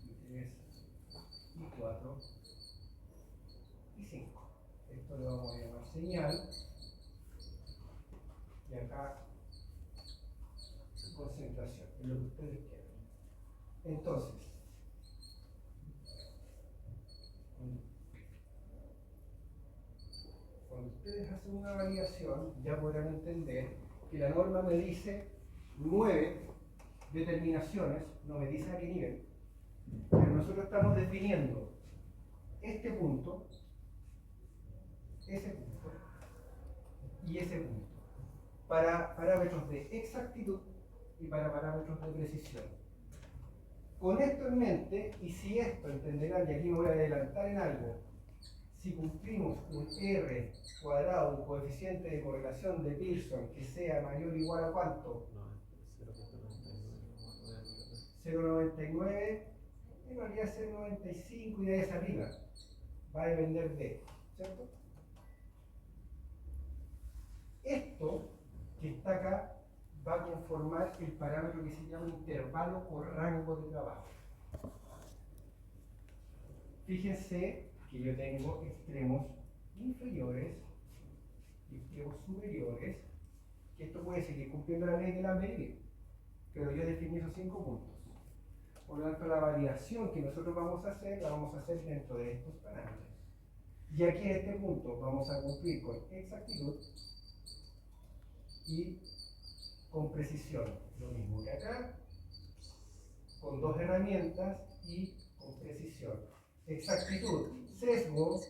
I3, I4 y 5. Esto lo vamos a llamar señal. Y acá concentración, es lo que ustedes quieran. Entonces, cuando ustedes hacen una validación, ya podrán entender que la norma me dice 9 determinaciones, no me dice a qué nivel, pero nosotros estamos definiendo este punto, ese punto y ese punto, para parámetros de exactitud y para parámetros de precisión. Con esto en mente, y si esto entenderán, y aquí me voy a adelantar en algo, si cumplimos un R cuadrado, un coeficiente de correlación de Pearson que sea mayor o igual a ¿cuánto? 0,99, en realidad 0,95 y de esa arriba. Va a depender de, ¿cierto? Esto que está acá va a conformar el parámetro que se llama intervalo o rango de trabajo. Fíjense que yo tengo extremos inferiores y extremos superiores, que esto puede seguir cumpliendo la ley de Lambert, pero yo definí esos 5 puntos. Por lo tanto, la validación que nosotros vamos a hacer, la vamos a hacer dentro de estos parámetros. Y aquí en este punto vamos a cumplir con exactitud y con precisión. Lo mismo que acá, con 2 herramientas y con precisión. Exactitud, sesgo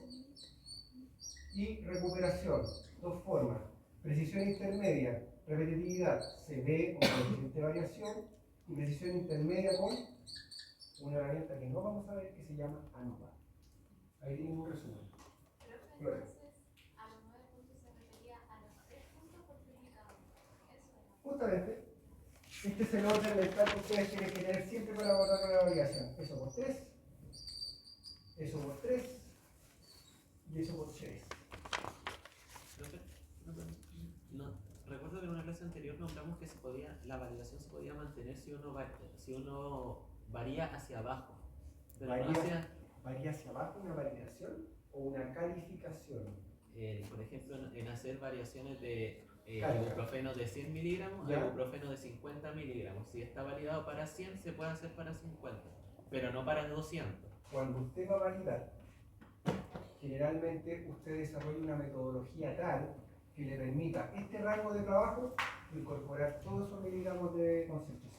y recuperación. 2 formas. Precisión intermedia, repetitividad, se ve con coeficiente de variación, y precisión intermedia con una herramienta que no vamos a ver que se llama ANOVA. Ahí tienen un resumen. Pero entonces, a los 9 puntos se refería a los 3 puntos por duplicado. Eso era. Justamente, este es el orden mental que ustedes tienen que tener siempre para abordar la variación. Eso por 3, eso por 3 y eso por 6. No, recuerdo que en una clase anterior nombramos que la validación se podía mantener si uno varía hacia abajo. Pero no ¿Varía hacia abajo una validación o una calificación? Por ejemplo, en hacer variaciones de Carga. ibuprofeno de 100 miligramos a ¿Ya? ibuprofeno de 50 miligramos. Si está validado para 100, se puede hacer para 50, pero no para 200. Cuando usted va a validar, generalmente usted desarrolla una metodología tal que le permita este rango de trabajo incorporar todos esos miligramos de concentración.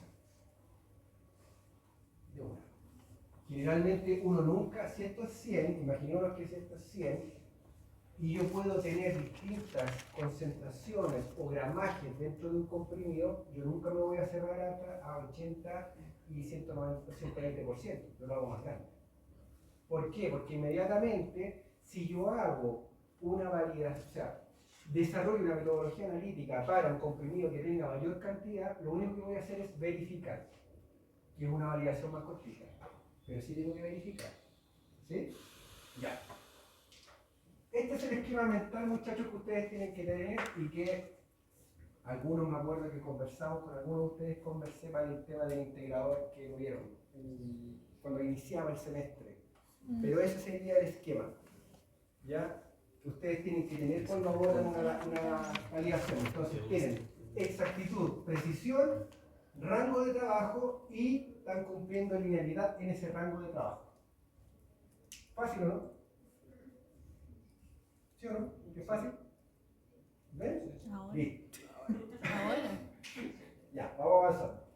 De una. Generalmente uno nunca, si esto es 100, imaginémonos que si esto es 100, y yo puedo tener distintas concentraciones o gramajes dentro de un comprimido, yo nunca me voy a cerrar a 80 y 190, 120%, yo lo hago más grande. ¿Por qué? Porque inmediatamente, si yo hago una validación, o sea, desarrollo una metodología analítica para un comprimido que tenga mayor cantidad, lo único que voy a hacer es verificar, que es una validación más cortita, pero sí tengo que verificar. ¿Sí? Ya. Este Este es el esquema mental, muchachos, que ustedes tienen que tener y que algunos me acuerdo que conversamos con algunos de ustedes, conversé para el tema del integrador que lo vieron cuando iniciaba el semestre. Pero ese sería el esquema, ¿ya? Que ustedes tienen que tener cuando abordan una validación. Entonces tienen exactitud, precisión, rango de trabajo y están cumpliendo linealidad en ese rango de trabajo. ¿Fácil o no? ¿Sí o no? ¿Qué fácil? ¿Ven? Ahora. Listo. Ahora. Ya, vamos a avanzar.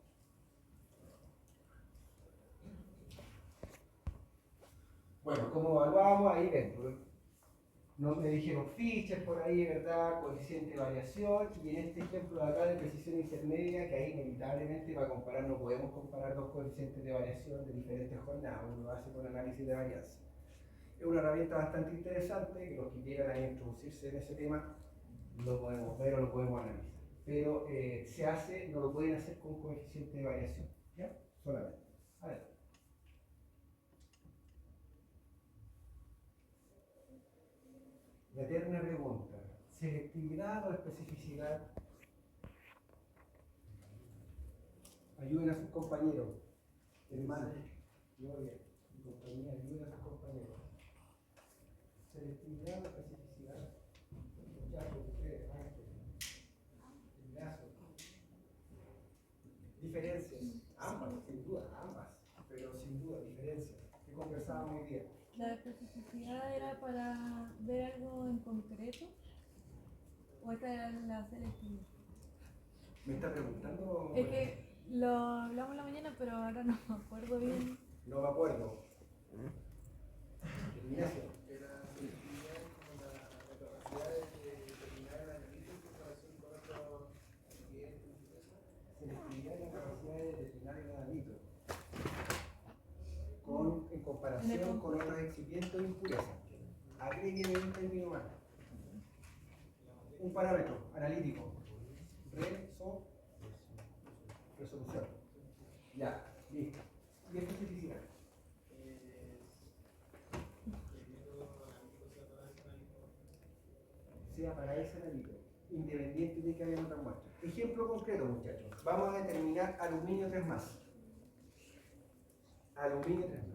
Bueno, como evaluamos, ahí ven, no me dijeron fichas por ahí, ¿verdad? Coeficiente de variación, y en este ejemplo de acá de precisión intermedia, que ahí inevitablemente para comparar no podemos comparar dos coeficientes de variación de diferentes jornadas, uno lo hace con análisis de varianza. Es una herramienta bastante interesante, que los que quieran ahí introducirse en ese tema, lo podemos ver o lo podemos analizar. Pero se hace, no lo pueden hacer con coeficiente de variación, ¿ya? Solamente. A ver. La eterna pregunta, ¿selectividad o especificidad? Ayuden a sus compañeros, hermanos, Gloria, mi compañía, ayuden a sus compañeros. ¿Selectividad o especificidad? Muchachos, ustedes, enlazo. Diferencias, ambas, sin duda, ambas, pero sin duda, diferencias. ¿Qué conversábamos hoy día? ¿La especificidad era para ver algo en concreto? ¿O esta era la selectividad? ¿Me está preguntando? Es que lo hablamos en la mañana, pero ahora no me acuerdo bien. No me acuerdo. Ignacio. Era selectividad como la capacidad de determinar el análisis en relación con otros clientes. Selectividad es la capacidad de determinar el analito en comparación con otros excipientes o impurezas. Agréguenle un término más. Un parámetro analítico. Resolución. Ya, listo. Y especificidad. Sea para ese analito, independiente de que haya otra muestra. Ejemplo concreto, muchachos. Vamos a determinar aluminio 3+. Aluminio 3+.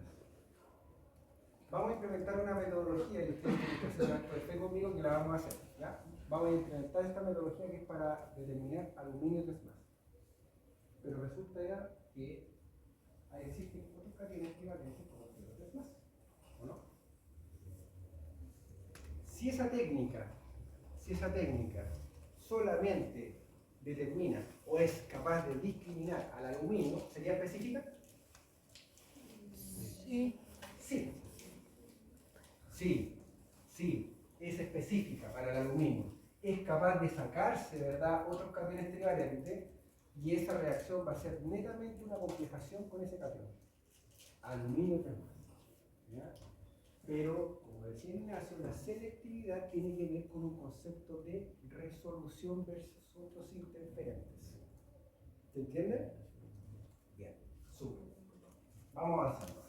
Vamos a implementar una metodología y ustedes tienen que hacer un acto de fe conmigo que la vamos a hacer. ¿Ya? Vamos a implementar esta metodología que es para determinar aluminio 3+. Pero resulta ya que existen otros categorías equivalentes como el 3+. ¿O no? Si esa técnica solamente determina o es capaz de discriminar al aluminio, ¿sería específica? Sí. Sí. Sí, es específica para el aluminio. Es capaz de sacarse, ¿verdad?, otros cationes trivalentes y esa reacción va a ser netamente una complejación con ese catión. Aluminio 3+. ¿Ya? Pero, como decía Ignacio, la selectividad tiene que ver con un concepto de resolución versus otros interferentes. ¿Se entiende? Bien, súper. Vamos avanzando.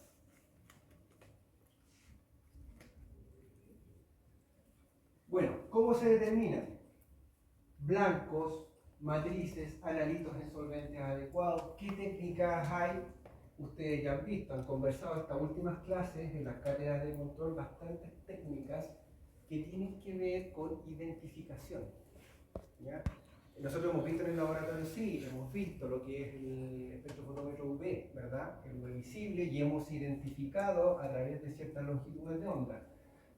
Bueno, ¿cómo se determina? Blancos, matrices, analitos en solventes adecuados. ¿Qué técnicas hay? Ustedes ya han visto, han conversado estas últimas clases en las cátedras de control bastantes técnicas que tienen que ver con identificación. ¿Ya? Nosotros hemos visto en el laboratorio, sí, hemos visto lo que es el espectrofotómetro UV, ¿verdad? El UV visible, y hemos identificado a través de ciertas longitudes de onda.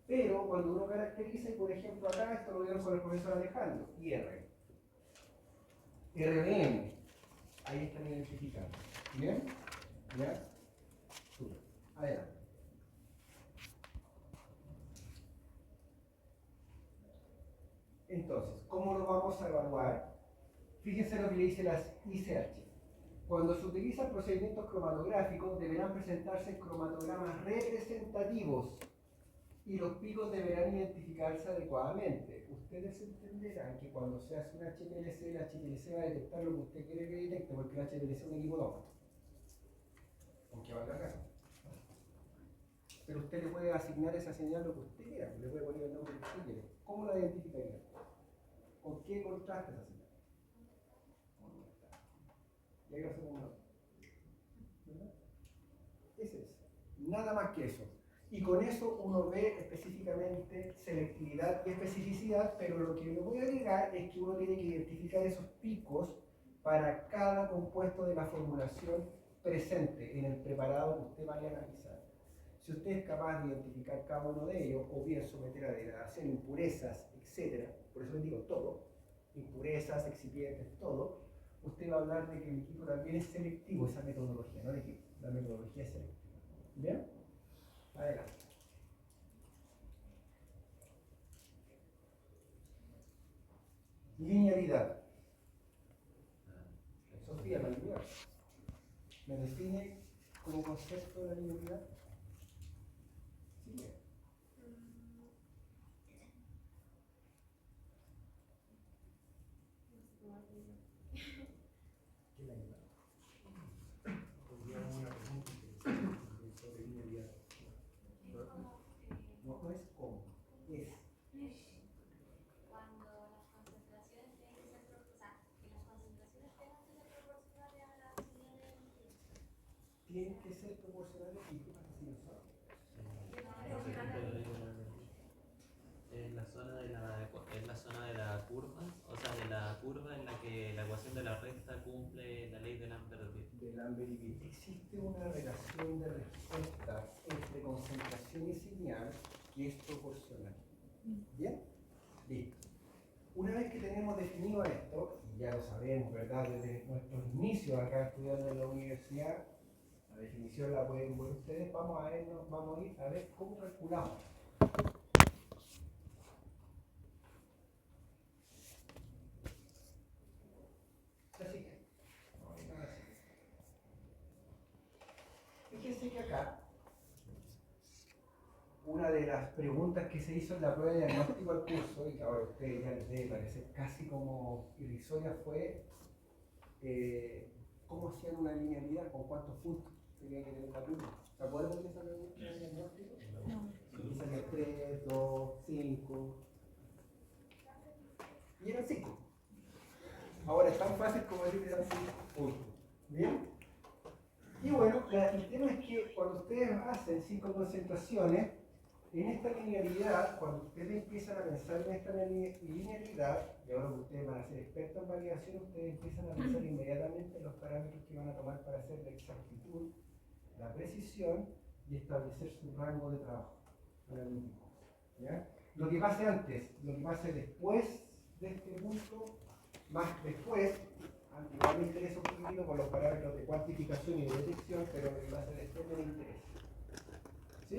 Pero cuando uno caracteriza, y por ejemplo acá, esto lo vieron con el profesor Alejandro, IR, RBM, ahí están identificados. ¿Bien? ¿Ya? Súper. Adelante. Entonces, ¿cómo lo vamos a evaluar? Fíjense lo que le dice las ICH. Cuando se utilizan procedimientos cromatográficos, deberán presentarse cromatogramas representativos y los picos deberán identificarse adecuadamente. Ustedes entenderán que cuando se hace un HPLC, el HPLC va a detectar lo que usted quiere que detecte, porque el HPLC es un equipo tómico. Aunque valga acá. pero usted le puede asignar esa señal lo que usted quiera, le puede poner el nombre que usted quiera. ¿Cómo la identificaría? ¿Con qué contrasta esa señal? Con un contraste. Y ahí va a ser un nombre. ¿Verdad? Ese es. Nada más que eso. Y con eso uno ve específicamente selectividad y especificidad, pero lo que le voy a agregar es que uno tiene que identificar esos picos para cada compuesto de la formulación presente en el preparado que usted vaya a analizar. Si usted es capaz de identificar cada uno de ellos, o bien someter a degradación, impurezas, etc., por eso les digo todo, impurezas, excipientes, todo, usted va a hablar de que el equipo también es selectivo, esa metodología, no el equipo, la metodología es selectiva. ¿Bien? Adelante. Linealidad. Sofía, ¿me ayuda? ¿Me define como concepto de la linealidad? Sí. ¿Qué la ayuda? Podríamos una pregunta interesante sobre linealidad. Es como No es como, es. cuando las concentraciones tienen que ser, o sea, que las concentraciones tengan que ser proporcionales a las señales emitidas. Tienen que ser proporcionales y qué pasa si no son. Es la zona de la curva, o sea, de la curva en la que la ecuación de la recta cumple la ley de Lambert-Witt. De Lambert-Witt. Existe una relación de respuesta entre concentración y señal que es proporcional. ¿Bien? Listo. Una vez que tenemos definido esto, y ya lo sabemos, ¿verdad? Desde nuestros inicios acá estudiando en la universidad, la definición la pueden ver ustedes, vamos a ir a ver cómo calculamos. Así. Fíjense que acá, una de las preguntas que se hizo en la prueba de diagnóstico al curso, y que ahora a ustedes ya les debe parecer casi como irrisoria, fue cómo hacían una linealidad, con cuántos puntos tenía que tener la curva. ¿Se acuerdan de esa pregunta de diagnóstico? No. Y salía 3, 2, 5. Y eran 5. Ahora es tan fácil como decir que eran 5 puntos. ¿Bien? Y bueno, el tema es que cuando ustedes hacen 5 concentraciones, en esta linealidad, cuando ustedes empiezan a pensar en esta linealidad, y ahora que ustedes van a ser expertos en validación, ustedes empiezan a pensar inmediatamente en los parámetros que van a tomar para hacer la exactitud, la precisión y establecer su rango de trabajo analítico. ¿Ya? Lo que pase antes, lo que pase después de este punto, más después, igual me interesa un poquitito con los parámetros de cuantificación y de detección, pero lo que pase después me interesa. ¿Sí?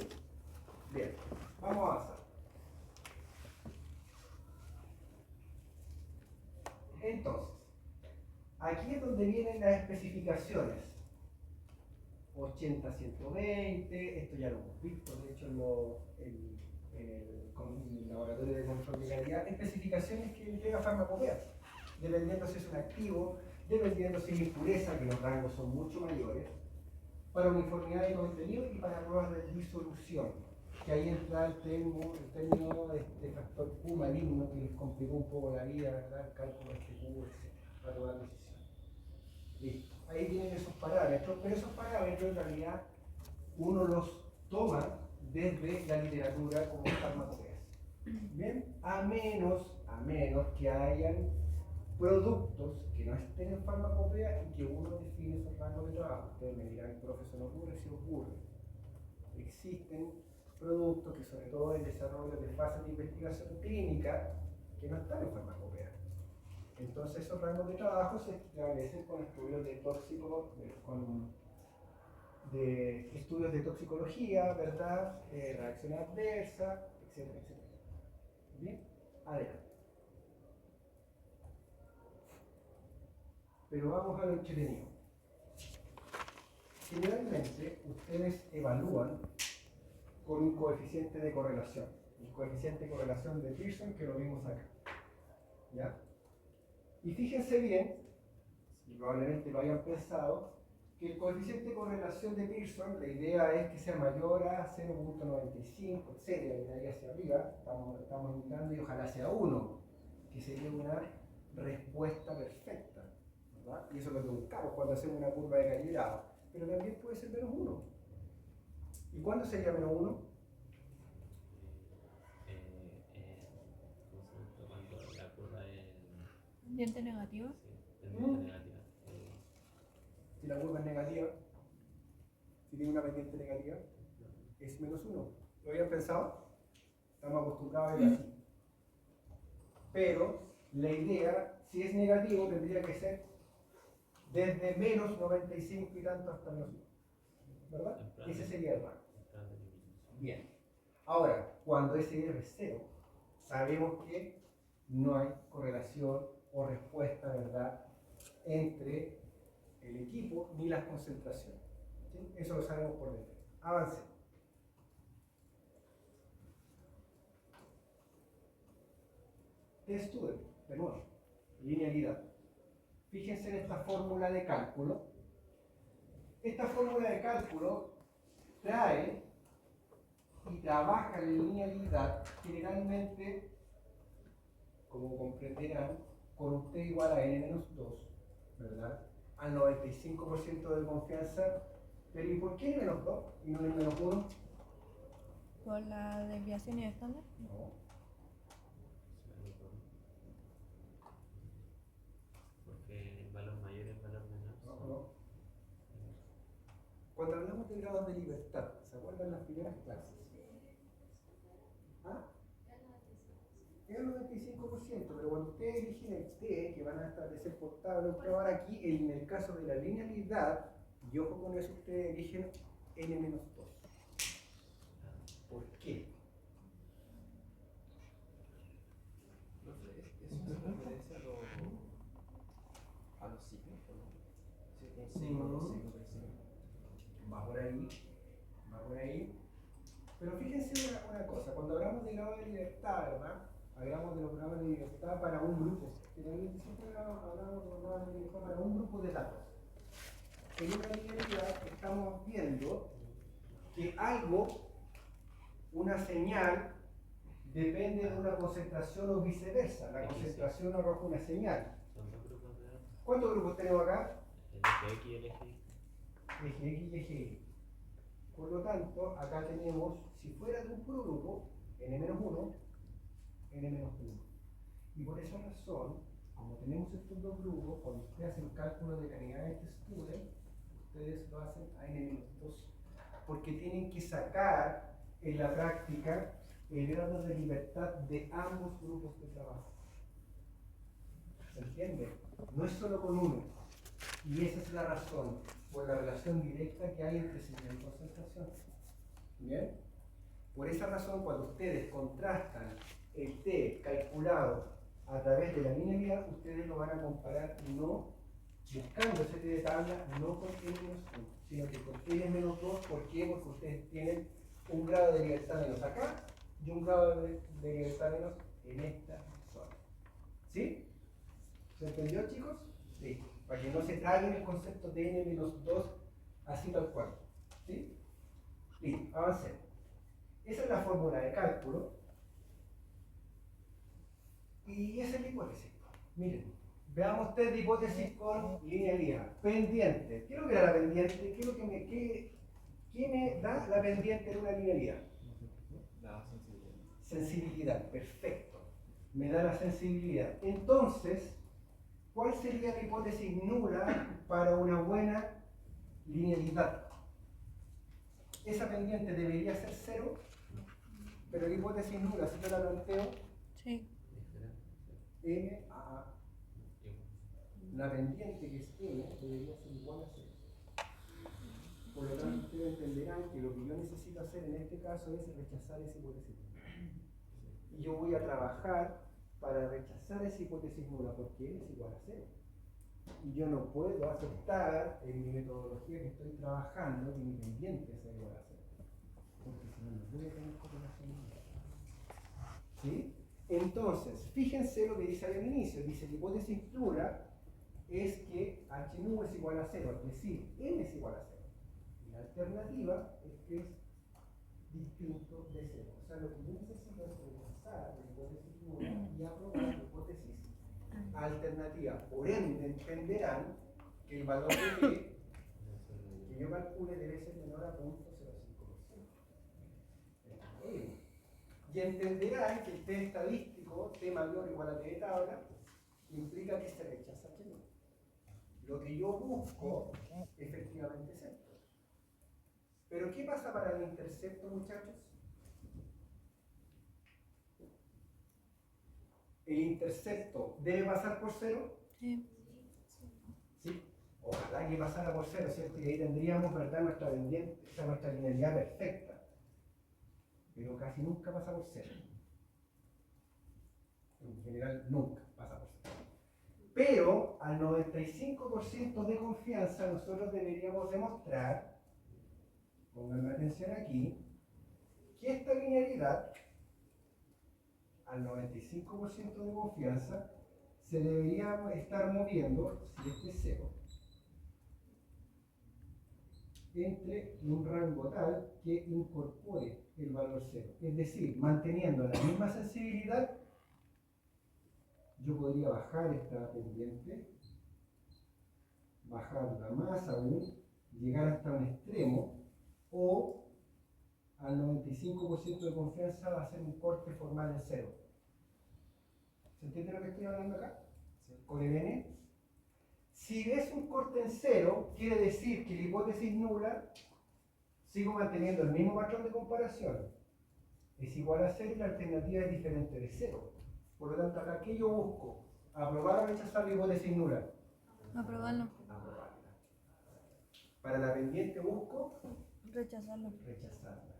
Bien, vamos a avanzar. Entonces, aquí es donde vienen las especificaciones. 80-120, esto ya lo hemos visto, de hecho en el laboratorio de control de calidad, especificaciones que entrega Farmacopea, dependiendo si es un activo, dependiendo si es impureza, que los rangos son mucho mayores, para uniformidad de contenido y para pruebas de disolución, que ahí entra el término de factor Q maligno que les complicó un poco la vida, ¿verdad? El cálculo de este Q, etc., para tomar decisiones. Listo. Ahí tienen esos parámetros, pero esos parámetros en realidad uno los toma desde la literatura como farmacopeas. Bien, a menos que hayan productos que no estén en farmacopea y que uno define esos rangos de trabajo. Ustedes me dirán, profesor, no ocurre, si ocurre. Existen productos que sobre todo en desarrollo de fases de investigación clínica que no están en farmacopea. Entonces esos rangos de trabajo se establecen con estudios de estudios de toxicología, ¿verdad? Reacción adversa, etcétera, etcétera. Bien, adelante. Pero vamos a lo entretenido. Generalmente ustedes evalúan con un coeficiente de correlación. El coeficiente de correlación de Pearson que lo vimos acá. ¿Ya? Y fíjense bien, y probablemente lo hayan pensado, que que el coeficiente de correlación de Pearson, la idea es que sea mayor a 0.95, etcétera, que daría hacia arriba, estamos indicando, y ojalá sea 1, que sería una respuesta perfecta, ¿verdad? Y eso es lo que buscamos cuando hacemos una curva de calibrado, pero también puede ser menos 1. ¿Y cuándo sería menos 1? Cuando la curva es Pendiente negativa. tendencia negativa. Si la curva es negativa, si tiene una pendiente negativa, es menos 1. ¿Lo habían pensado? Estamos acostumbrados a ver así. Pero la idea, si es negativo, tendría que ser desde menos 95 y tanto hasta menos 1. ¿Verdad? Ese sería el rango. Bien. Ahora, cuando SR es 0, sabemos que no hay correlación o respuesta, ¿verdad?, entre el equipo ni las concentraciones. ¿Sí? Eso lo sabemos por dentro. Avance. Test student, de nuevo, linealidad. Fíjense en esta fórmula de cálculo. Esta fórmula de cálculo trae y trabaja la linealidad generalmente, como comprenderán, con un t igual a n-2, ¿verdad? Al 95% de confianza. Pero ¿y por qué n-2 y no n-1? ¿Por la desviación estándar? No. Porque el valor mayor y el valor menor son. No. Cuando hablamos de grados de libertad, ¿se acuerdan las primeras clases? ¿Ah? Es el 95%, pero cuando ustedes eligen el T, que van a establecer por tabla o probar aquí, en el caso de la linealidad, y ojo con eso, ustedes eligen n-2. ¿Por qué? Eso es referencia a los ciclos, ¿no? Sí, un ciclo, dos ciclos, tres ciclos. Va por ahí, va por ahí. Pero fíjense una cosa, cuando hablamos de grado de libertad, ¿verdad? Hablamos de los grados de libertad para un grupo. Generalmente siempre hablamos de los grados de libertad para un grupo de datos. En una linealidad estamos viendo que algo, una señal, depende de una concentración o viceversa. La concentración arroja una señal. Son dos grupos de datos. ¿Cuántos grupos tenemos acá? El eje X y el eje Y. Eje X y eje Y. Por lo tanto, acá tenemos, si fuera de un puro grupo, n-1, n-1. Y por esa razón, como tenemos estos dos grupos, cuando ustedes hacen cálculo de calidad de este student, ustedes lo hacen a n-2, porque tienen que sacar en la práctica el grado de libertad de ambos grupos de trabajo. ¿Se entiende? No es solo con uno. Y esa es la razón, por la relación directa que hay entre señal y concentración. ¿Bien? Por esa razón, cuando ustedes contrastan el T calculado a través de la linealidad, ustedes lo van a comparar no buscando ese T de tabla, no con n-1, sino que con n-2. ¿Por qué? Porque ustedes tienen un grado de libertad menos acá y un grado de libertad menos en esta zona. ¿Sí? ¿Se entendió, chicos? Sí. Para que no se traguen el concepto de n-2 así tal cual. ¿Sí? Listo, avancemos. Esa es la fórmula de cálculo. Y esa es la hipótesis. Miren, veamos test de hipótesis con linealidad. Pendiente. ¿Qué es lo que da la pendiente? ¿Qué me da la pendiente de una linealidad? La sensibilidad. Sensibilidad, perfecto. Me da la sensibilidad. Entonces, ¿cuál sería la hipótesis nula para una buena linealidad? Esa pendiente debería ser 0, pero la hipótesis nula, si yo la planteo, Sí. n a a. La pendiente que es n debería ser igual a 0. Por lo tanto, ustedes entenderán que lo que yo necesito hacer en este caso es rechazar esa hipótesis. Y yo voy a trabajar para rechazar esa hipótesis nula, porque n es igual a 0. Y yo no puedo aceptar en mi metodología que estoy trabajando que mi pendiente sea igual a 0. Porque si no, no voy a tener correlación nula. ¿Sí? Entonces, fíjense lo que dice ahí al inicio. Dice que hipótesis nula es que h nu es igual a 0, es decir, n es igual a 0. Y la alternativa es que es distinto de 0. O sea, lo que yo necesito es rechazar la hipótesis nula y aprobar la hipótesis alternativa. Por ende, entenderán que el valor de t que yo calcule debe ser menor a 0.05%. Y entenderán que el t estadístico, t mayor o igual a t de tabla, implica que se rechaza h nu. Lo que yo busco efectivamente es esto. Pero ¿qué pasa para el intercepto, muchachos? ¿El intercepto debe pasar por 0? Sí. Sí. Ojalá que pasara por 0, ¿cierto? Y ahí tendríamos, ¿verdad?, nuestra pendiente, nuestra linealidad perfecta. Pero casi nunca pasa por 0. En general, nunca pasa por 0. Pero al 95% de confianza nosotros deberíamos demostrar, pongan atención aquí, que esta linealidad, al 95% de confianza, se debería estar moviendo, si este es 0, entre un rango tal que incorpore el valor 0. Es decir, manteniendo la misma sensibilidad, yo podría bajar esta pendiente, bajarla más aún, llegar hasta un extremo, o al 95% de confianza va a ser un corte formal en 0. ¿Se entiende lo que estoy hablando acá? Con el n. Si ves un corte en 0, quiere decir que la hipótesis nula, sigo manteniendo el mismo patrón de comparación, es igual a 0 y la alternativa es diferente de 0. Por lo tanto, acá, ¿qué yo busco? ¿Aprobar o rechazar la hipótesis nula? Aprobarlo. Aprobarla. Para la pendiente busco Rechazarlo. rechazarla.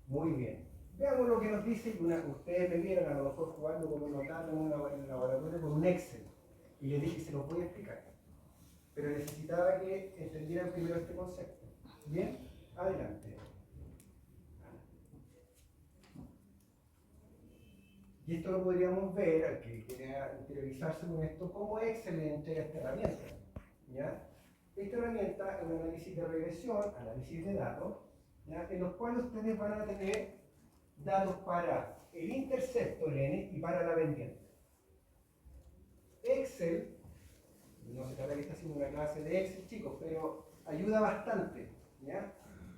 Muy bien. Veamos lo que nos dice, ustedes me vieron a lo mejor jugando con unos datos en el laboratorio con un Excel, y les dije, se los voy a explicar. Pero necesitaba que entendieran primero este concepto. Bien, adelante. Y esto lo podríamos ver, al que quiera interiorizarse con esto, cómo Excel le entrega esta herramienta. ¿Ya? Esta herramienta es un análisis de regresión, análisis de datos, ¿ya?, en los cuales ustedes van a tener datos para el intercepto, el n, y para la pendiente. Excel, no se trata que está haciendo una clase de Excel, chicos, pero ayuda bastante. ¿Ya?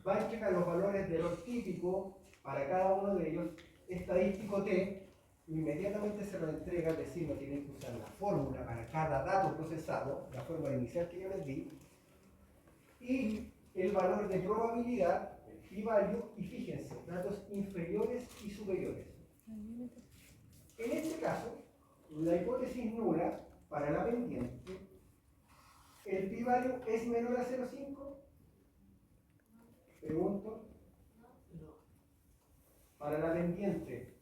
Va a checar los valores de error típico para cada uno de ellos, estadístico t, inmediatamente se lo entrega, es decir, no tienen que usar la fórmula para cada dato procesado, la fórmula inicial que yo les di, y el valor de probabilidad, el p-value, y fíjense, datos inferiores y superiores. En este caso, la hipótesis nula para la pendiente, ¿el p-value es menor a 0,5? Pregunto. Para la pendiente,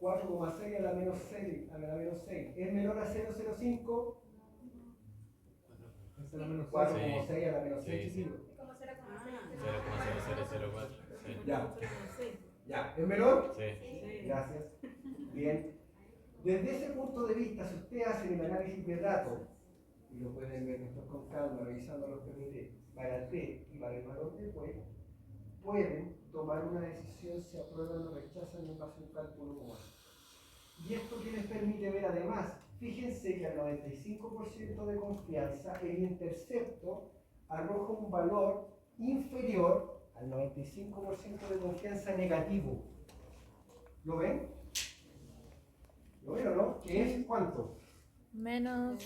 4,6 a la menos 6, ¿es menor a 0,05? 4,6 a la menos 6, Sí. chiquillos. Es como 0,6. 0,0004. Sí. Ya, ¿es menor? Sí. Gracias. Bien. Desde ese punto de vista, si ustedes hacen el análisis de datos, y lo pueden ver después con calma, revisando los PPT, para el T y para el valor de después, pueden tomar una decisión si aprueban o rechazan en base a un cálculo como este. Y esto que les permite ver además, fíjense que al 95% de confianza el intercepto arroja un valor inferior al 95% de confianza negativo. ¿Lo ven? ¿Lo ven o no? ¿Que es cuánto? Menos.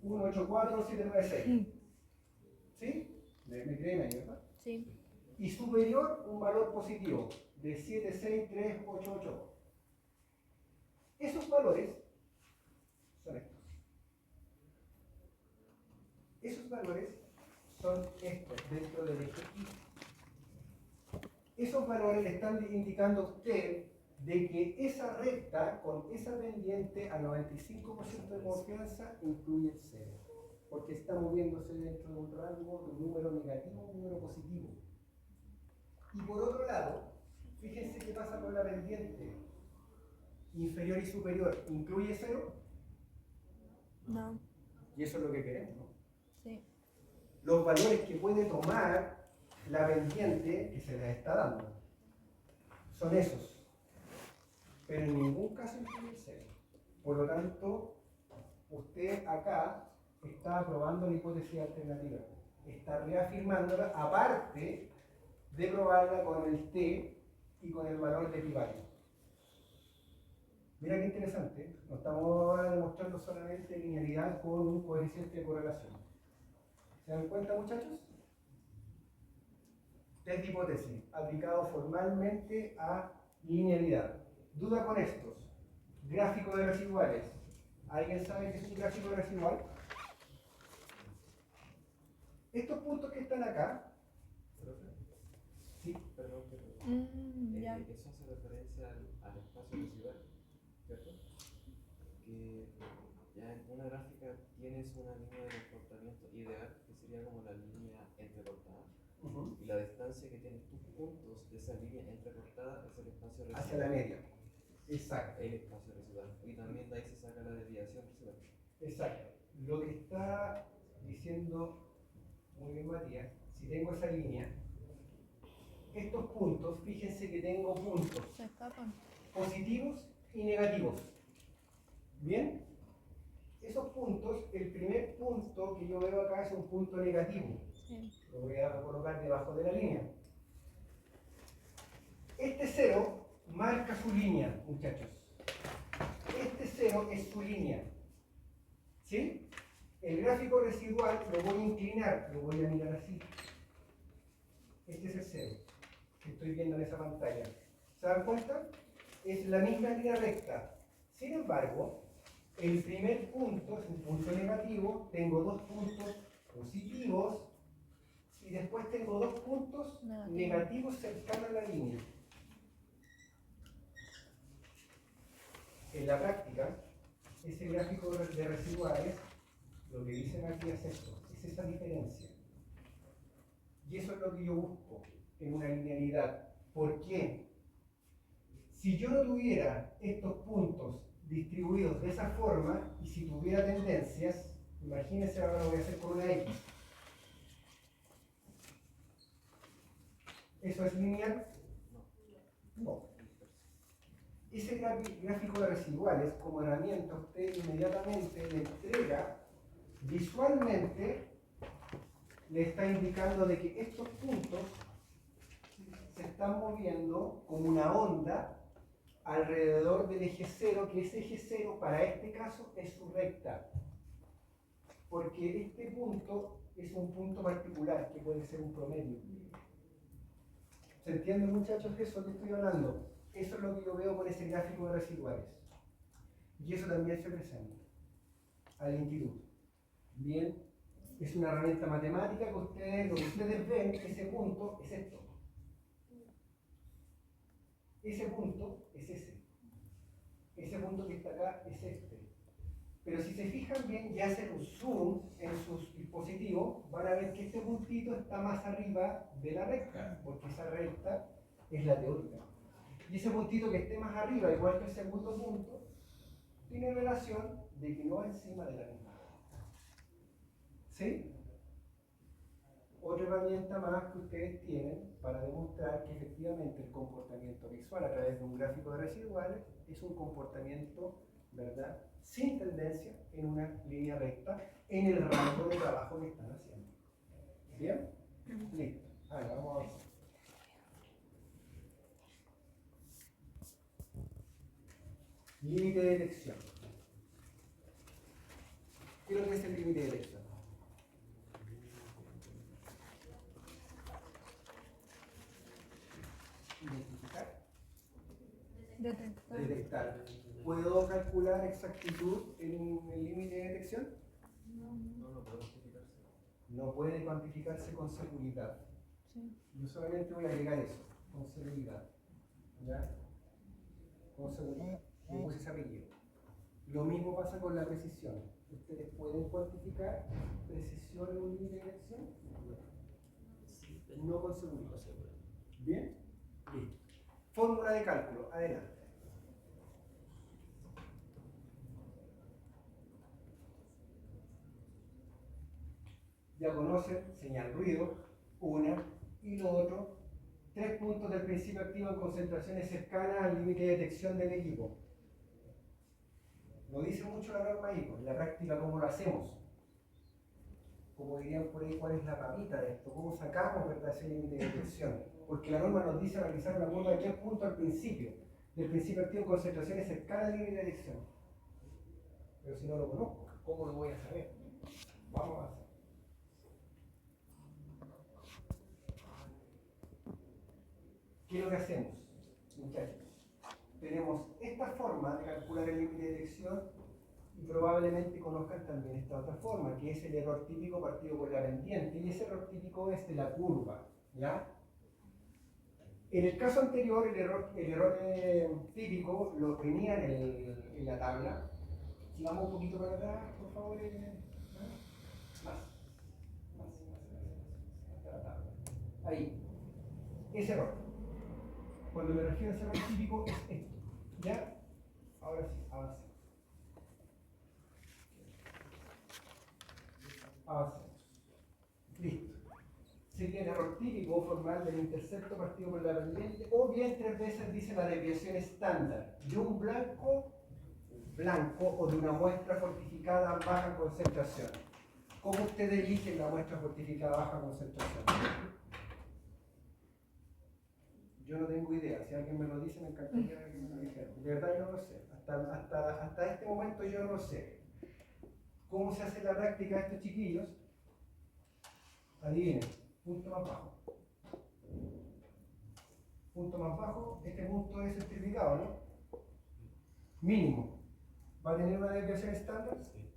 184,796. ¿Sí? ¿Me creen ahí, verdad? Sí. Y superior un valor positivo de 76388. Esos valores son estos. Esos valores son estos dentro del eje Y. Esos valores le están indicando a usted de que esa recta con esa pendiente a 95% de confianza incluye el 0. Porque está moviéndose dentro de un rango de un número negativo o un número positivo. Y por otro lado, fíjense qué pasa con la pendiente inferior y superior. ¿Incluye 0? No, Y eso es lo que queremos, ¿no? sí. Los valores que puede tomar la pendiente que se les está dando son esos, pero en ningún caso incluye el cero. Por lo tanto, usted acá está aprobando la hipótesis alternativa, está reafirmándola, aparte de probarla con el t y con el valor de pi-value. Mira qué interesante, no estamos ahora demostrando solamente linealidad con un coeficiente de correlación. ¿Se dan cuenta, muchachos? Test de hipótesis, aplicado formalmente a linealidad. Duda con estos. Gráfico de residuales. ¿Alguien sabe qué es un gráfico de residual? Estos puntos que están acá. ¿Profe? Sí. Perdón, Ya. eso hace referencia al espacio residual, ¿cierto? Que ya en una gráfica tienes una línea de comportamiento ideal, que sería como la línea entrecortada, y la distancia que tienes tus puntos de esa línea entrecortada es el espacio residual. Hacia la media. Exacto. El espacio residual. Y también de ahí se saca la desviación residual. Exacto. Lo que está diciendo muy bien Matías, si tengo esa línea, estos puntos, fíjense que tengo puntos Se escapan. positivos y negativos. ¿Bien? Esos puntos, el primer punto que yo veo acá es un punto negativo. Sí. Lo voy a colocar debajo de la línea. Este cero marca su línea, muchachos. Este cero es su línea. ¿Sí? El gráfico residual lo voy a inclinar, lo voy a mirar así. Este es el cero que estoy viendo en esa pantalla. ¿Se dan cuenta? Es la misma línea recta. Sin embargo, el primer punto es un punto negativo, tengo dos puntos positivos y después tengo dos puntos negativos cercanos a la línea. En la práctica, ese gráfico de residuales, lo que dicen aquí es esto, es esa diferencia. Y eso es lo que yo busco en una linealidad. ¿Por qué? Si yo no tuviera estos puntos distribuidos de esa forma, y si tuviera tendencias, imagínense, ahora lo voy a hacer con una X. ¿Eso es lineal? No. Ese gráfico de residuales, como herramienta, usted inmediatamente le entrega visualmente, le está indicando de que estos puntos se están moviendo como una onda alrededor del eje cero, que ese eje cero para este caso es su recta. Porque este punto es un punto particular que puede ser un promedio. ¿Se entiende, muchachos, eso que estoy hablando? Eso es lo que yo veo con ese gráfico de residuales. Y eso también se presenta al instituto. Bien, es una herramienta matemática que ustedes, lo que ustedes ven, ese punto es esto. Ese punto es ese. Ese punto que está acá es este. Pero si se fijan bien y hacen un zoom en sus dispositivos, van a ver que este puntito está más arriba de la recta, porque esa recta es la teórica. Y ese puntito que esté más arriba, igual que el segundo punto, tiene relación de que no va encima de la misma. ¿Sí? Otra herramienta más que ustedes tienen para demostrar que efectivamente el comportamiento visual a través de un gráfico de residuales es un comportamiento, ¿verdad?, sin tendencia en una línea recta en el rango de trabajo que están haciendo. ¿Bien? Listo. Ahora vamos a ver. Límite de detección. ¿Qué es lo que es el límite de detección? Identificar. Detectar. ¿Puedo calcular exactitud en el límite de detección? No puede cuantificarse. No puede cuantificarse con seguridad. Sí. Yo solamente voy a agregar eso, con seguridad. ¿Ya? Con seguridad. Le puse ese apellido. Lo mismo pasa con la precisión. ¿Ustedes pueden cuantificar precisión en un límite de detección? No con seguridad. ¿Bien? Listo. Fórmula de cálculo. Adelante. ya conocen, señal ruido, una, y lo otro, 3 puntos del principio activo en concentraciones cercanas al límite de detección del equipo. No dice mucho la norma ahí, pues, en la práctica cómo lo hacemos. Como dirían por ahí, cuál es la papita de esto, cómo sacamos, ¿verdad?, ese límite de detección. Porque la norma nos dice realizar una curva de 3 puntos al principio, del principio activo en concentraciones cercanas al límite de detección. Pero si no lo conozco, ¿cómo lo voy a saber? Vamos a hacer. ¿Qué es lo que hacemos, muchachos? Tenemos esta forma de calcular el límite de detección y probablemente conozcan también esta otra forma, que es el error típico partido por la pendiente, y ese error típico es de la curva, ¿ya? En el caso anterior, el error típico lo tenía en la tabla. Si vamos un poquito para atrás, por favor, más, hasta la tabla. Ahí, ese error. Cuando me refiero a ese error típico es esto, ¿ya? Ahora sí, avancemos. Avancemos. Listo. Sería el error típico formal del intercepto partido por la pendiente, o bien 3 veces dice la desviación estándar de un blanco o de una muestra fortificada a baja concentración. ¿Cómo ustedes eligen la muestra fortificada a baja concentración? Yo no tengo idea. Si alguien me lo dice, me encantaría que me lo dijera. De verdad yo no lo sé. Hasta este momento yo no lo sé. ¿Cómo se hace la práctica de estos chiquillos? Adivinen. Punto más bajo. Punto más bajo. Este punto es certificado, ¿no? Mínimo. ¿Va a tener una desviación estándar? Sí.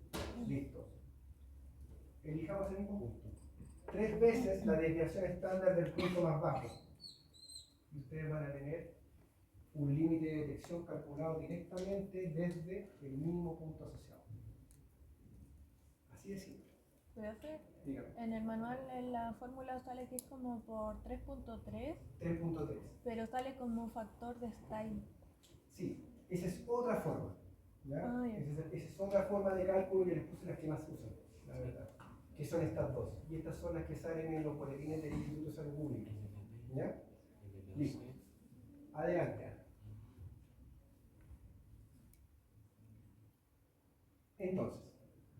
Listo. Elijamos el mismo punto. 3 veces la desviación estándar del punto más bajo. Y ustedes van a tener un límite de detección calculado directamente desde el mínimo punto asociado. Así de simple. Profe, Dígame. en el manual en la fórmula sale que es como por 3.3, 3.3. pero sale como factor de Stein. Sí, esa es otra forma. ¿Ya? Ah, ya. Esa es otra forma de cálculo y les puse las que más se usan, la verdad. Que son estas dos. Y estas son las que salen en los boletines del Instituto de Salud Pública. ¿Ya? Listo. Adelante. Entonces,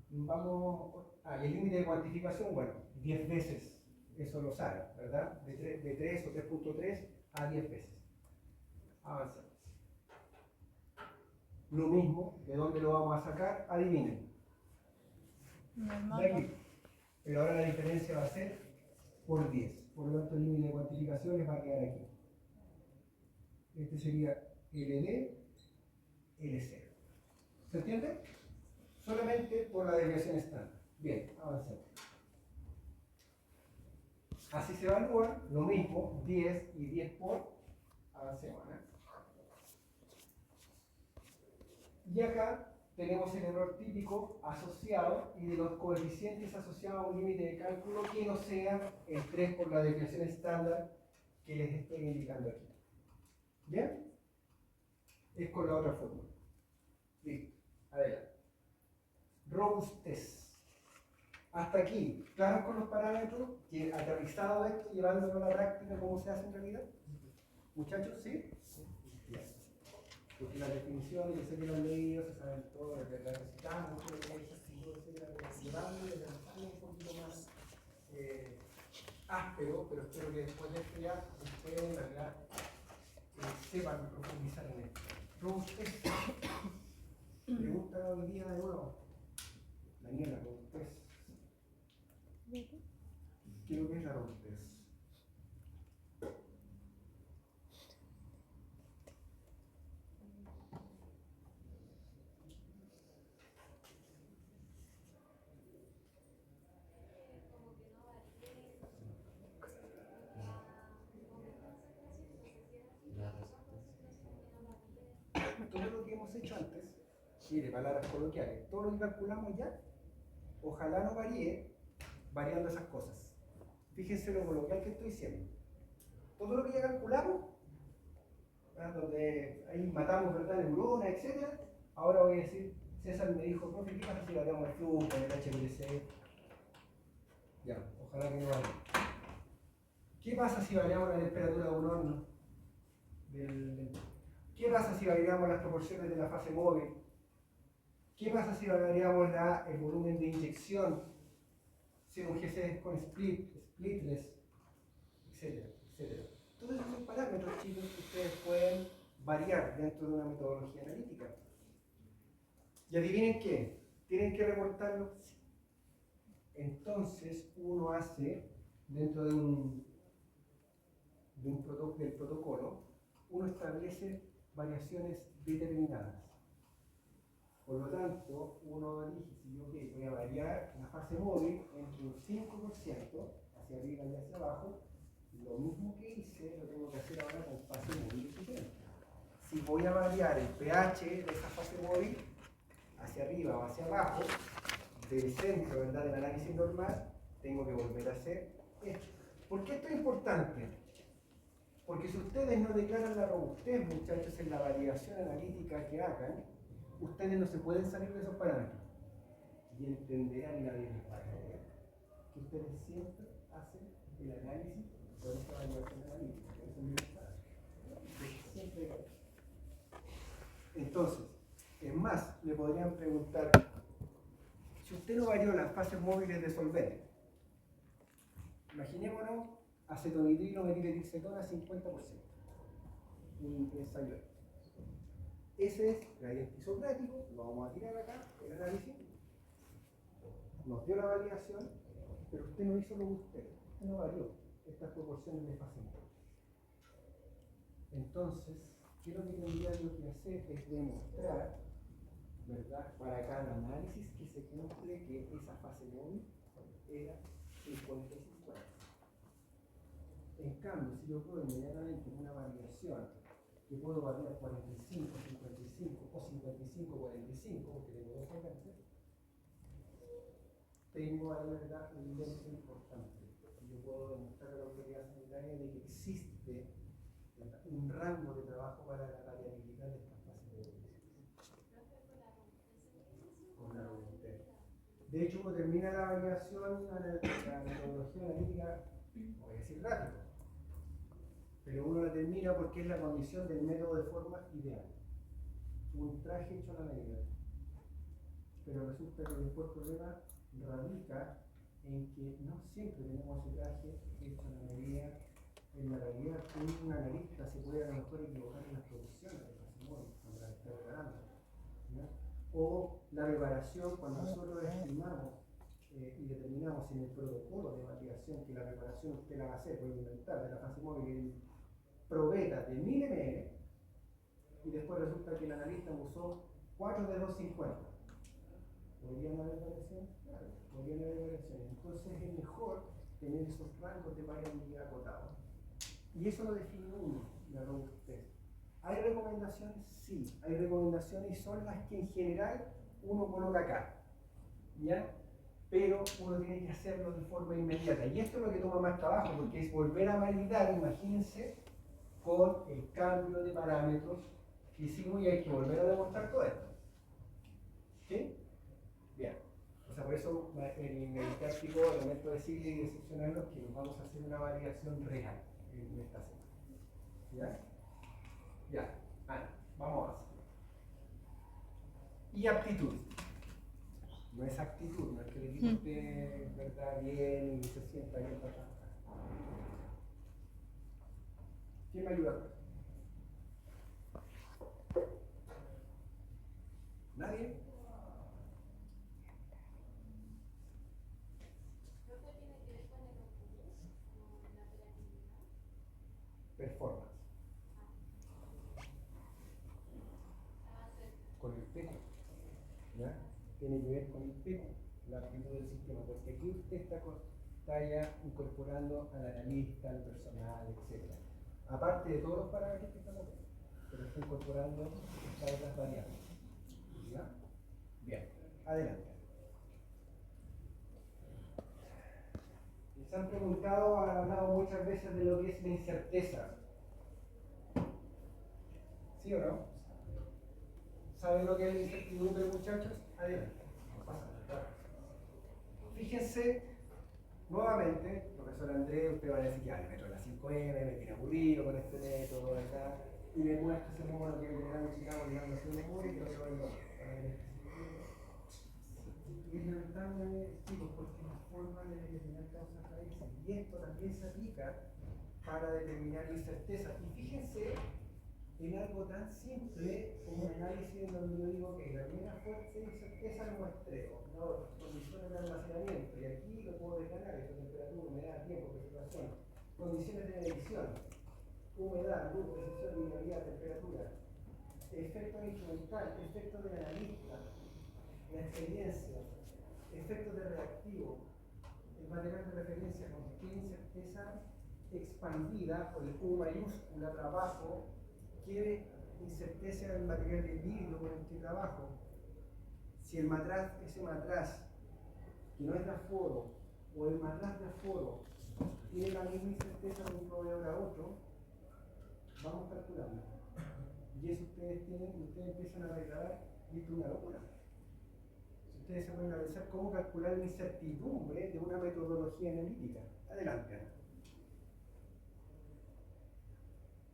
vamos. El límite de cuantificación, bueno, 10 veces eso lo sale, ¿verdad? De 3 o 3.3 a 10 veces. Avanzamos. Lo mismo, ¿de dónde lo vamos a sacar? Adivinen. De aquí. Pero ahora la diferencia va a ser por 10. Por lo tanto, el límite de cuantificación les va a quedar aquí. Este sería LD, L0. ¿Se entiende? Solamente por la desviación estándar. Bien, avancemos. Así se evalúa lo mismo, 10 y 10 por. Avancemos, ¿eh? Y acá tenemos el error típico asociado y de los coeficientes asociados a un límite de cálculo que no sea el 3 por la desviación estándar que les estoy indicando aquí. ¿Bien? Es con la otra forma. Listo. Adelante. Robustez. Hasta aquí, ¿claros con los parámetros? ¿Aterrizado esto, llevándolo a la práctica, cómo se hace en realidad? Muchachos, ¿sí? Bien. Porque las definiciones, yo sé que lo han leído, se saben todo, las recitamos, creo que hay que llevarlo y aterrizarlo un poquito más áspero, pero espero que después de esto ya ustedes en realidad sepan profundizar en esto. Robustez. Pregunta hoy día de nuevo. Daniela, robustez. ¿Qué es lo que es la robustez? Todo lo que hemos hecho antes, mire, palabras coloquiales, todo lo que calculamos ya, ojalá no varíe variando esas cosas. Fíjense lo coloquial que estoy diciendo. Todo lo que ya calculamos, donde ahí matamos, ¿verdad?, neuronas, etc. Ahora voy a decir, César me dijo, profe, ¿qué pasa si variamos el flujo, el HPLC? Ya, ojalá que no varíe. ¿Qué pasa si variamos la temperatura de un horno? ¿Qué pasa si variamos las proporciones de la fase móvil? ¿Qué pasa si variamos el volumen de inyección? Si un GC con splitless, etcétera, etcétera. Todos esos son parámetros, chicos, que ustedes pueden variar dentro de una metodología analítica. Y adivinen qué, tienen que reportarlo. Entonces uno hace, dentro del protocolo, uno establece variaciones determinadas. Por lo tanto, uno elige si yo voy a variar la fase móvil entre un 5% hacia arriba y hacia abajo. Lo mismo que hice lo tengo que hacer ahora con fase móvil diferente. Si voy a variar el pH de esa fase móvil hacia arriba o hacia abajo, del centro, ¿verdad?, del análisis normal, tengo que volver a hacer esto. ¿Por qué esto es importante? Porque si ustedes no declaran la robustez, muchachos, en la variación analítica que hagan, ustedes no se pueden salir de esos parámetros. Y entenderán la desventaja que ustedes siempre hacen el análisis con esta variación analítica. Eso es muy importante. Siempre. Entonces, es más, le podrían preguntar, si usted no varió las fases móviles de solvente, imaginémonos acetonitrilo metiletilcetona 50%, un ensayo. Ese es gradiente isocrático, lo vamos a tirar acá, el análisis, nos dio la variación, pero usted no hizo lo que usted no varió estas proporciones de fase móvil. Entonces, ¿qué es lo que tendría yo que hacer? Es demostrar, ¿verdad?, para cada análisis que se cumple que esa fase móvil era 50 y 50. En cambio, si yo puedo inmediatamente una variación que puedo variar 45, 55 o 55, 45, porque tengo dos alcances, tengo a la verdad un elemento importante. Yo puedo demostrar a la autoridad sanitaria de que existe, ¿verdad?, un rango de trabajo para la variabilidad de estas fases móviles. Con la robustez. De hecho, cuando termina la variación, la metodología analítica, voy a decir rápido, pero uno la termina porque es la condición del método de forma ideal. Un traje hecho a la medida. Pero resulta que después el problema radica en que no siempre tenemos ese traje hecho a la medida. En la realidad, un analista se puede a lo mejor equivocar en las producciones de fase móvil cuando las está preparando, ¿no? O la preparación, cuando nosotros estimamos y determinamos en el protocolo de validación que la preparación usted la va a hacer, puede inventar de la fase móvil en probeta de 1000 ml, y después resulta que el analista usó 4 de 250. ¿Podrían haber variaciones? Claro, podrían haber variaciones. Entonces es mejor tener esos rangos de variabilidad acotados. Y eso lo define uno, la robustez. ¿Hay recomendaciones? Sí, hay recomendaciones y son las que en general uno coloca acá, ¿ya? Pero uno tiene que hacerlo de forma inmediata. Y esto es lo que toma más trabajo, porque es volver a validar, imagínense, con el cambio de parámetros que hicimos y hay que volver a demostrar todo esto. ¿Sí? Bien. O sea, por eso en el práctico, el momento de decir y excepcionarlo, que nos vamos a hacer una variación real en esta semana. ¿Ya? Ya. Vamos a hacer. Y aptitud. No es actitud, no es que el equipo esté, ¿verdad?, bien y se sienta bien para trabajar. ¿Quién me ayuda? ¿Nadie? Creo que tiene que ver con el autobús, con la operatividad. Performance. Estaba cerca. Con el peso. ¿Ya? Tiene que ver con el peso, la actitud del sistema, porque aquí usted está ya incorporando al analista, al personal, etc. Aparte de todos los parámetros que estamos viendo, pero está incorporando estas otras variables. ¿Ya? Bien, adelante. Les han preguntado, han hablado muchas veces de lo que es la incerteza. ¿Sí o no? ¿Saben lo que es la incertidumbre, muchachos? Adelante. Fíjense Nuevamente, profesor Andrés, usted va a decir, ya, el método de la 5M, me tiene aburrido con este método, ¿verdad? Y me muestra ese mono que generamos Chicago, digamos, de memoria y que no se va a ir. Y es lamentable, chicos, porque es una forma de determinar causas raíces. Y esto también se aplica para determinar incertezas. Y fíjense en algo tan simple como un análisis en donde yo digo que la primera fuente de incerteza es el muestreo, ¿no? Condiciones de almacenamiento, y aquí lo puedo declarar, esto: temperatura, humedad, tiempo, precipitación, condiciones de medición, humedad, luz, precisión, minería, temperatura, efecto instrumental, efecto del analista, la experiencia, efectos de reactivo, el material de referencia con qué incerteza expandida, por el U mayúscula, trabajo, qué incerteza del material de vidrio con el que trabajo, si el matraz, ese matraz que no es de aforo, o el matraz de aforo tiene la misma incerteza de un proveedor a otro, vamos calculando. Y eso ustedes empiezan a declarar, y esto es una locura. Si ustedes se pueden analizar cómo calcular la incertidumbre de una metodología analítica. Adelante.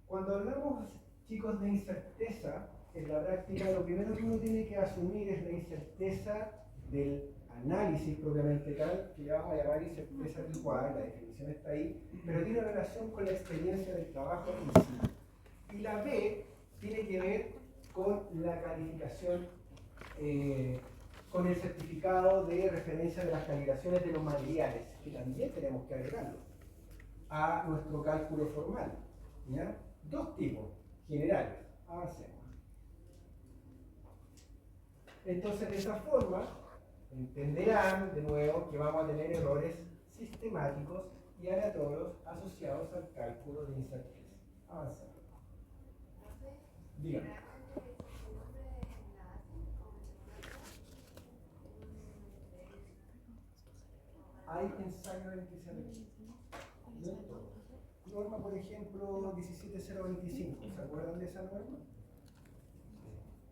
Cuando hablamos, chicos, de incerteza, en la práctica lo primero que uno tiene que asumir es la incerteza del análisis propiamente tal, que le vamos a llamar incerteza visual, la definición está ahí, pero tiene relación con la experiencia del trabajo en sí. Y la B tiene que ver con la calificación, con el certificado de referencia de las calibraciones de los materiales, que también tenemos que agregarlo a nuestro cálculo formal, ¿ya? Dos tipos generales. Avancemos. Entonces, de esa forma, entenderán de nuevo que vamos a tener errores sistemáticos y aleatorios asociados al cálculo de incerteza. Avancemos. Dígame. Hay ensayos en que se requiere. No es todo. Norma, por ejemplo, 17025, ¿se acuerdan de esa norma?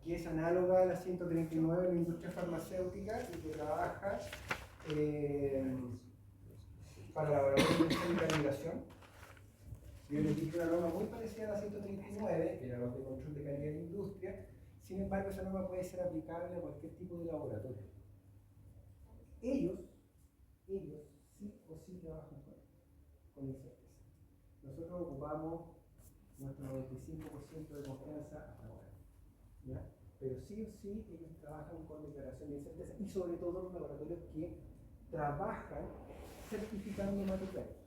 Que es análoga a la 139 en la industria farmacéutica y que trabaja para laboratorios de calibración. Yo les dije una norma muy parecida a la 139, que era la de control de calidad de industria. Sin embargo, esa norma puede ser aplicable a cualquier tipo de laboratorio. Ellos sí o sí trabajan con incerteza. Nosotros ocupamos nuestro 95% de confianza hasta ahora, ¿ya? Pero sí o sí ellos trabajan con declaración de incerteza, y sobre todo los laboratorios que trabajan certificando materiales,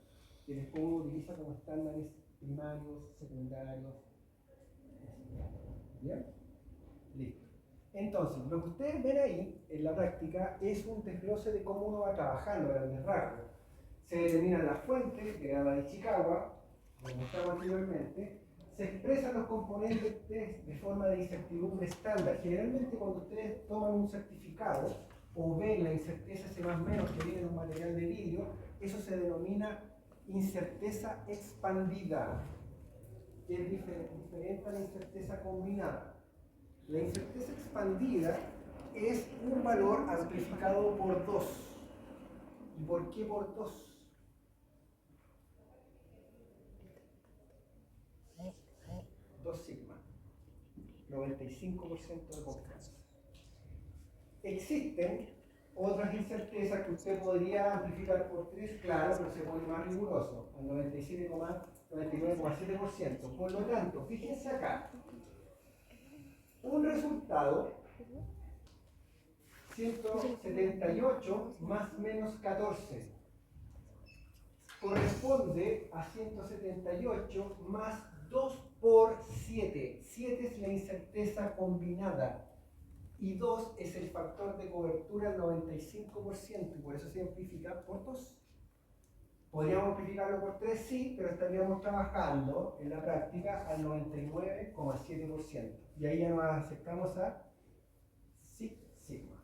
que después uno utiliza como estándares primarios, secundarios. ¿Bien? Listo. Entonces, lo que ustedes ven ahí en la práctica es un desglose de cómo uno va trabajando a grandes rasgos. Se determinan las fuentes, que era la de Chicago, como mostramos anteriormente. Se expresan los componentes de forma de incertidumbre estándar. Generalmente, cuando ustedes toman un certificado o ven la incerteza C más menos que viene de un material de vidrio, eso se denomina incerteza expandida, que es diferente a la incerteza combinada. La incerteza expandida es un valor amplificado por 2. ¿Y por qué por 2? Dos sigma, 95% de confianza. Existen otras incertezas que usted podría amplificar por 3, claro, pero se pone más riguroso, al 99,7%. Por lo tanto, fíjense acá, un resultado 178 más menos 14 corresponde a 178 más 2 por 7. 7 es la incerteza combinada y 2 es el factor de cobertura al 95%, y por eso se amplifica por 2. Podríamos amplificarlo por 3, sí, pero estaríamos trabajando en la práctica al 99,7%. Y ahí ya nos acercamos a sigma,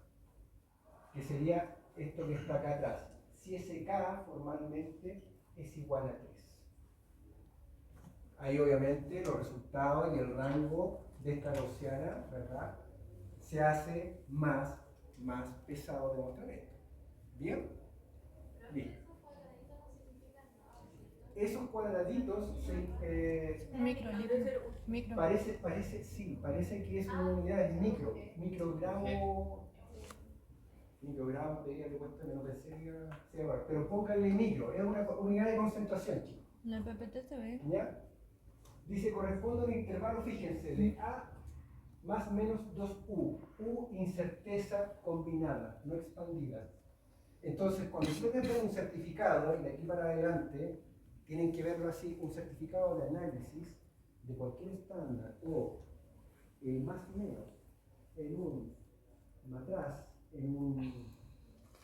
que sería esto que está acá atrás. Si ese K formalmente es igual a 3. Ahí obviamente los resultados y el rango de esta gaussiana, ¿verdad?, se hace más pesado de mostrar esto. ¿Bien? Bien. esos cuadraditos Micro. parece que es una unidad, es microgramo, te diría que cuesta, no pensé que iba a llevar, pero pónganle micro, es una unidad de concentración, chicos. En el PPT se ve. ¿Ya? Dice, corresponde a un intervalo, fíjense, de A más menos 2U. U, incerteza combinada, no expandida. Entonces, cuando ustedes ven un certificado, y de aquí para adelante, tienen que verlo así, un certificado de análisis de cualquier estándar o más o menos en un matraz, en un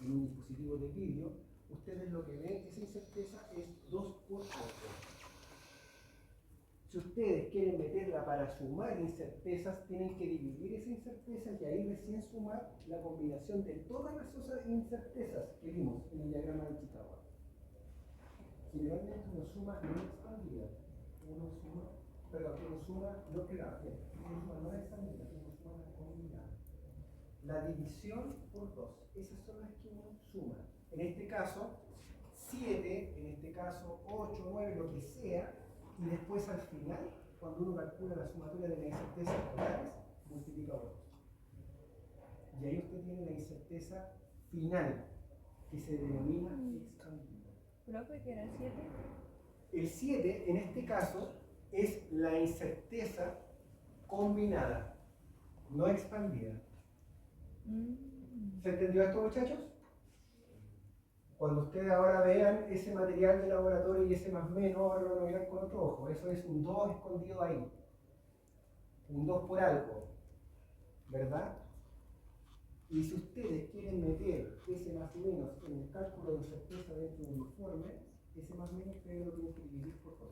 dispositivo de vídeo, ustedes lo que ven, esa incerteza es 2 por 8. Si ustedes quieren meterla para sumar incertezas, tienen que dividir esa incerteza y ahí recién sumar la combinación de todas las otras incertezas que vimos en el diagrama de Chicago. Generalmente uno suma no expandida, uno suma no expandida, uno suma la combinada. La división por 2, esas son las que uno suma. En este caso, 7, en este caso 8, 9, lo que sea, y después al final, cuando uno calcula la sumatoria de las incertezas totales, multiplica por 2. Y ahí usted tiene la incerteza final, que se denomina expandida. ¿Profe, que era 7? El 7, en este caso, es la incerteza combinada, no expandida. ¿Se entendió esto, muchachos? Cuando ustedes ahora vean ese material de laboratorio y ese más menos, ahora lo van a mirar con otro ojo. Eso es un 2 escondido ahí. Un 2 por algo. ¿Verdad? Y si ustedes quieren meter ese más menos en el cálculo de incerteza dentro de un informe, ese más menos ustedes lo tienen que dividir por 2.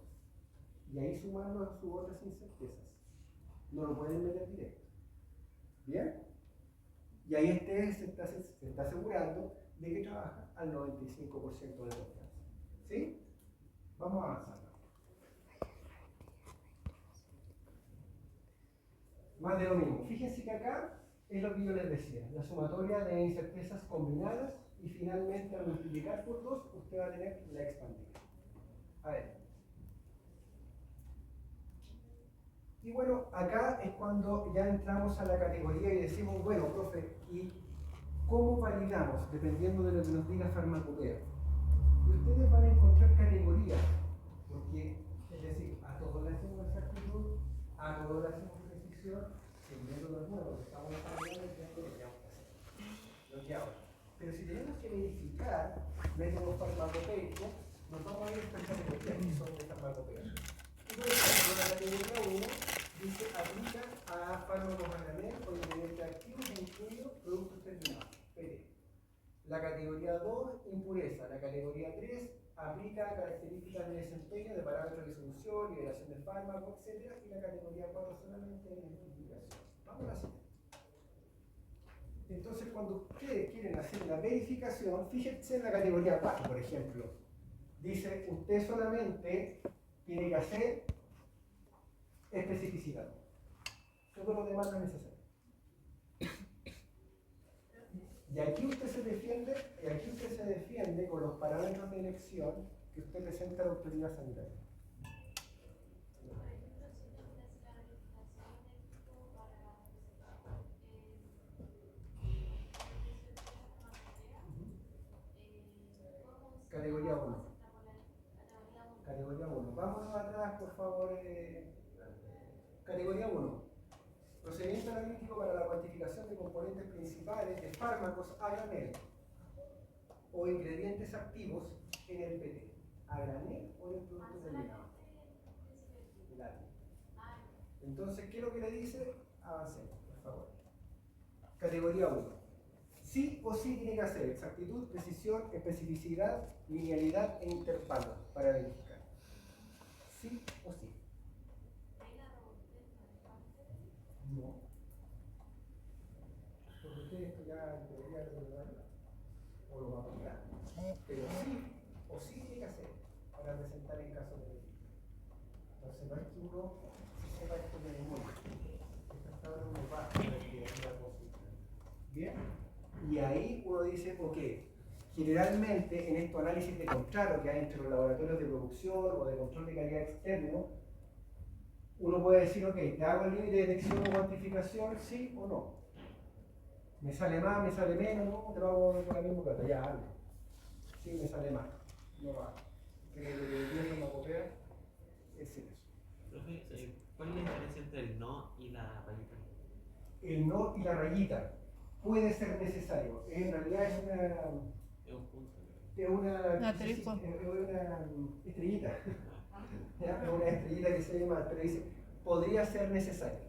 Y ahí sumarlo a sus otras incertezas. No lo pueden meter directo. ¿Bien? Y ahí se está asegurando de que trabaja al 95% de confianza. ¿Sí? Vamos avanzando. Más de lo mismo. Fíjense que acá es lo que yo les decía, la sumatoria de incertezas combinadas y finalmente al multiplicar por 2 usted va a tener la expandida. A ver. Y bueno, acá es cuando ya entramos a la categoría y decimos, bueno, profe, ¿y cómo validamos? Dependiendo de lo que nos diga Farmacopea. Y ustedes van a encontrar categorías, porque, es decir, a todos le hacemos exactitud, a todos le hacemos precisión, el método es nuevo, estamos desarrollando el método que vamos a hacer. Lo que ahora. Pero si tenemos que verificar métodos farmacopeicos, nos vamos a ir a estas categorías que son de Farmacopea. Y por ejemplo, la categoría 1 dice aplica a fármacos a granel o ingredientes activos incluidos productos terminados, PT. La categoría 2, impureza. La categoría 3, aplica a características de desempeño de parámetros de solución, liberación del fármaco, etc. Y la categoría 4 solamente identificación. Vamos a la siguiente. Entonces, cuando ustedes quieren hacer la verificación, fíjense en la categoría 4, por ejemplo. Dice, usted solamente tiene que hacer especificidad. Todo lo demás no es necesario. Y aquí usted se defiende con los parámetros de elección que usted presenta a la autoridad sanitaria. Categoría 1. Categoría 1. Vámonos atrás, por favor. Categoría 1. Procedimiento analítico para la cuantificación de componentes principales de fármacos a granel o ingredientes activos en el PT. A granel o en el producto terminado. Entonces, ¿qué es lo que le dice? Avancemos, por favor. Categoría 1. Sí o sí tiene que hacer exactitud, precisión, especificidad, linealidad e intervalo para verificar. Sí o sí. No. Porque usted esto ya debería recordarlo. O lo va a aplicar. Pero sí o sí tiene que hacer para presentar en caso de verificar. Entonces no es que uno se sepa esto de memoria. Estas tablas uno va a ver que la consulta. Bien. Y ahí uno dice, ok, Generalmente en estos análisis de contrato que hay entre los laboratorios de producción o de control de calidad externo, uno puede decir, ok, ¿te hago el límite de detección o cuantificación? ¿Sí o no? ¿Me sale más, me sale menos? No, te lo hago con la misma plata, ya, hazlo. Sí, me sale más, no lo hago. Creo que el día farmacopea es eso. Profe, ¿cuál es la diferencia entre el no y la rayita? El no y la rayita puede ser necesario. En realidad es una... Es un punto. Es una, Un asterisco. es una estrellita. ¿Ya? Es una estrellita que se llama, pero dice, podría ser necesario.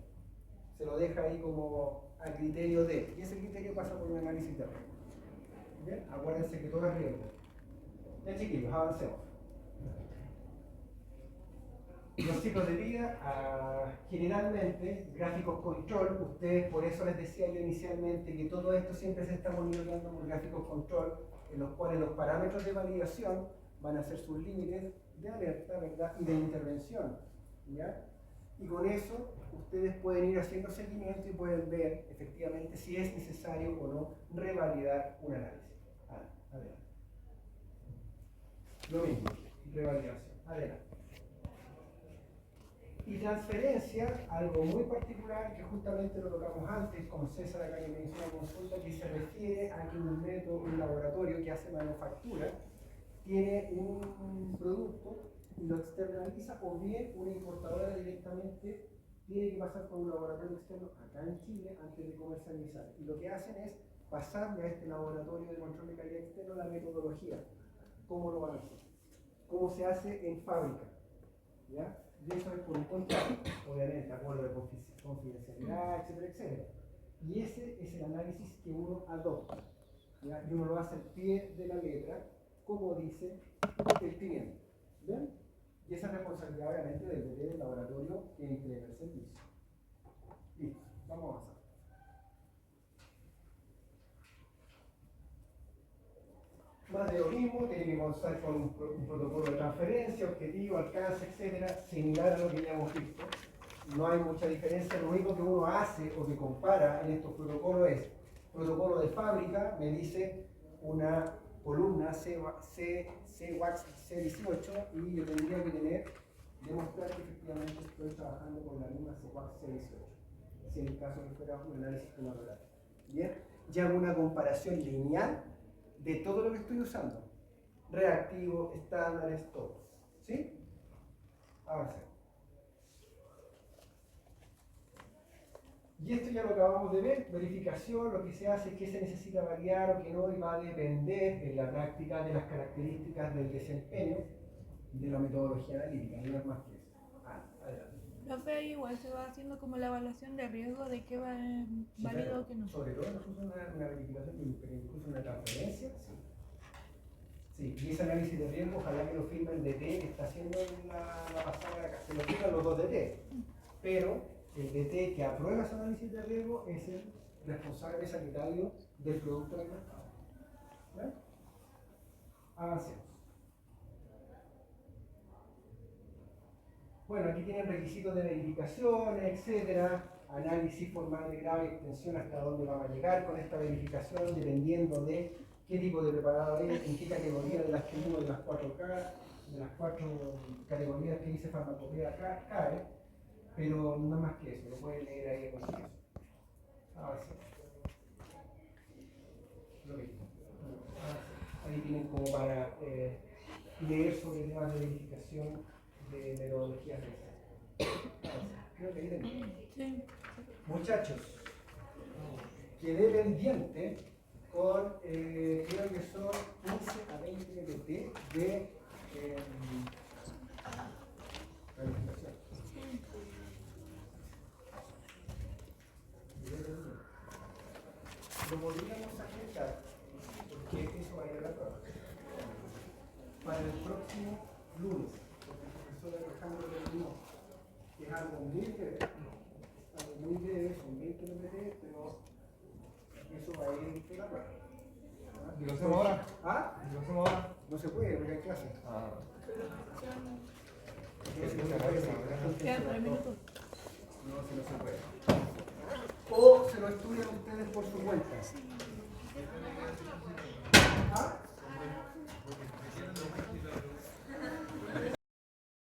Se lo deja ahí como a criterio de. Y ese criterio pasa por un análisis de riesgo. ¿Bien? Acuérdense que todo es riesgo. Ya chiquillos, avancemos. Los ciclos de vida, generalmente, gráficos control, ustedes, por eso les decía yo inicialmente que todo esto siempre se está monitoreando por gráficos control, en los cuales los parámetros de validación van a ser sus límites de alerta, ¿verdad? Y de intervención, ¿ya? Y con eso, ustedes pueden ir haciendo seguimiento y pueden ver, efectivamente, si es necesario o no revalidar un análisis. Adelante. Lo mismo, revalidación. Adelante. Y transferencia, algo muy particular que justamente lo tocamos antes con César acá que me hizo una consulta, que se refiere a que un método, un laboratorio que hace manufactura tiene un producto y lo externaliza, o bien una importadora directamente tiene que pasar por un laboratorio externo acá en Chile antes de comercializar. Y lo que hacen es pasarle a este laboratorio de control de calidad externo la metodología, cómo lo van a hacer, cómo se hace en fábrica, ¿ya? Y eso es por un contrato, obviamente, acuerdo de confidencialidad, etcétera, etcétera. Y ese es el análisis que uno adopta, ¿ya? Y uno lo hace al pie de la letra, como dice el cliente. ¿Ven? Y esa es responsabilidad, obviamente, del laboratorio que entrega el servicio. Listo, vamos a avanzar. Más de lo mismo, tiene que constar con un protocolo de transferencia, objetivo, alcance, etcétera, similar a lo que ya hemos visto. No hay mucha diferencia, lo único que uno hace o que compara en estos protocolos es protocolo de fábrica, me dice una columna CWAX C18 y yo tendría que demostrar que efectivamente estoy trabajando con la misma CWAX C18, si en el caso que fuera un análisis cromatográfico. Bien, ya hago una comparación lineal de todo lo que estoy usando, reactivos, estándares, todos, ¿sí? Avancemos. Y esto ya lo acabamos de ver, verificación, lo que se hace es que se necesita validar o que no, y va a depender en la práctica de las características del desempeño de la metodología analítica, no es más que eso. Adelante. Profe, igual se va haciendo como la evaluación de riesgo de qué va Sí, válido claro. o qué no. Sobre todo incluso una verificación, pero incluso una transferencia, sí. Sí, y ese análisis de riesgo, ojalá que lo firme el DT que está haciendo la pasada de acá. Se lo firman los dos DT, pero el DT que aprueba ese análisis de riesgo es el responsable sanitario del producto del mercado. ¿Vale? Avancemos. Bueno, aquí tienen requisitos de verificación, etcétera, análisis formal de grado y extensión, hasta dónde vamos a llegar con esta verificación, dependiendo de qué tipo de preparado es, en qué categoría de las que uno de las 4K, de las 4 categorías que dice farmacopea cae, pero no más que eso, lo pueden leer ahí en continuación. Avancemos. Lo mismo. Ahí tienen como para leer sobre temas de verificación de metodologías de esa. Creo que ahí tenemos. Sí. Muchachos, quedé pendiente con, creo que son 15 a 20 pt de verificación. Lo podríamos agendar, porque eso va a ir a la prueba, para el próximo lunes, porque el profesor Alejandro terminó, que es algo muy breve, son 20 pt, pero eso va a ir a la prueba. ¿Y lo hacemos ahora? ¿Ah? ¿Y lo hacemos ahora? No se puede, porque hay clase. Ah. No se Quedan 3 minutos. se puede. O se lo estudian ustedes por su cuenta. ¿Ah?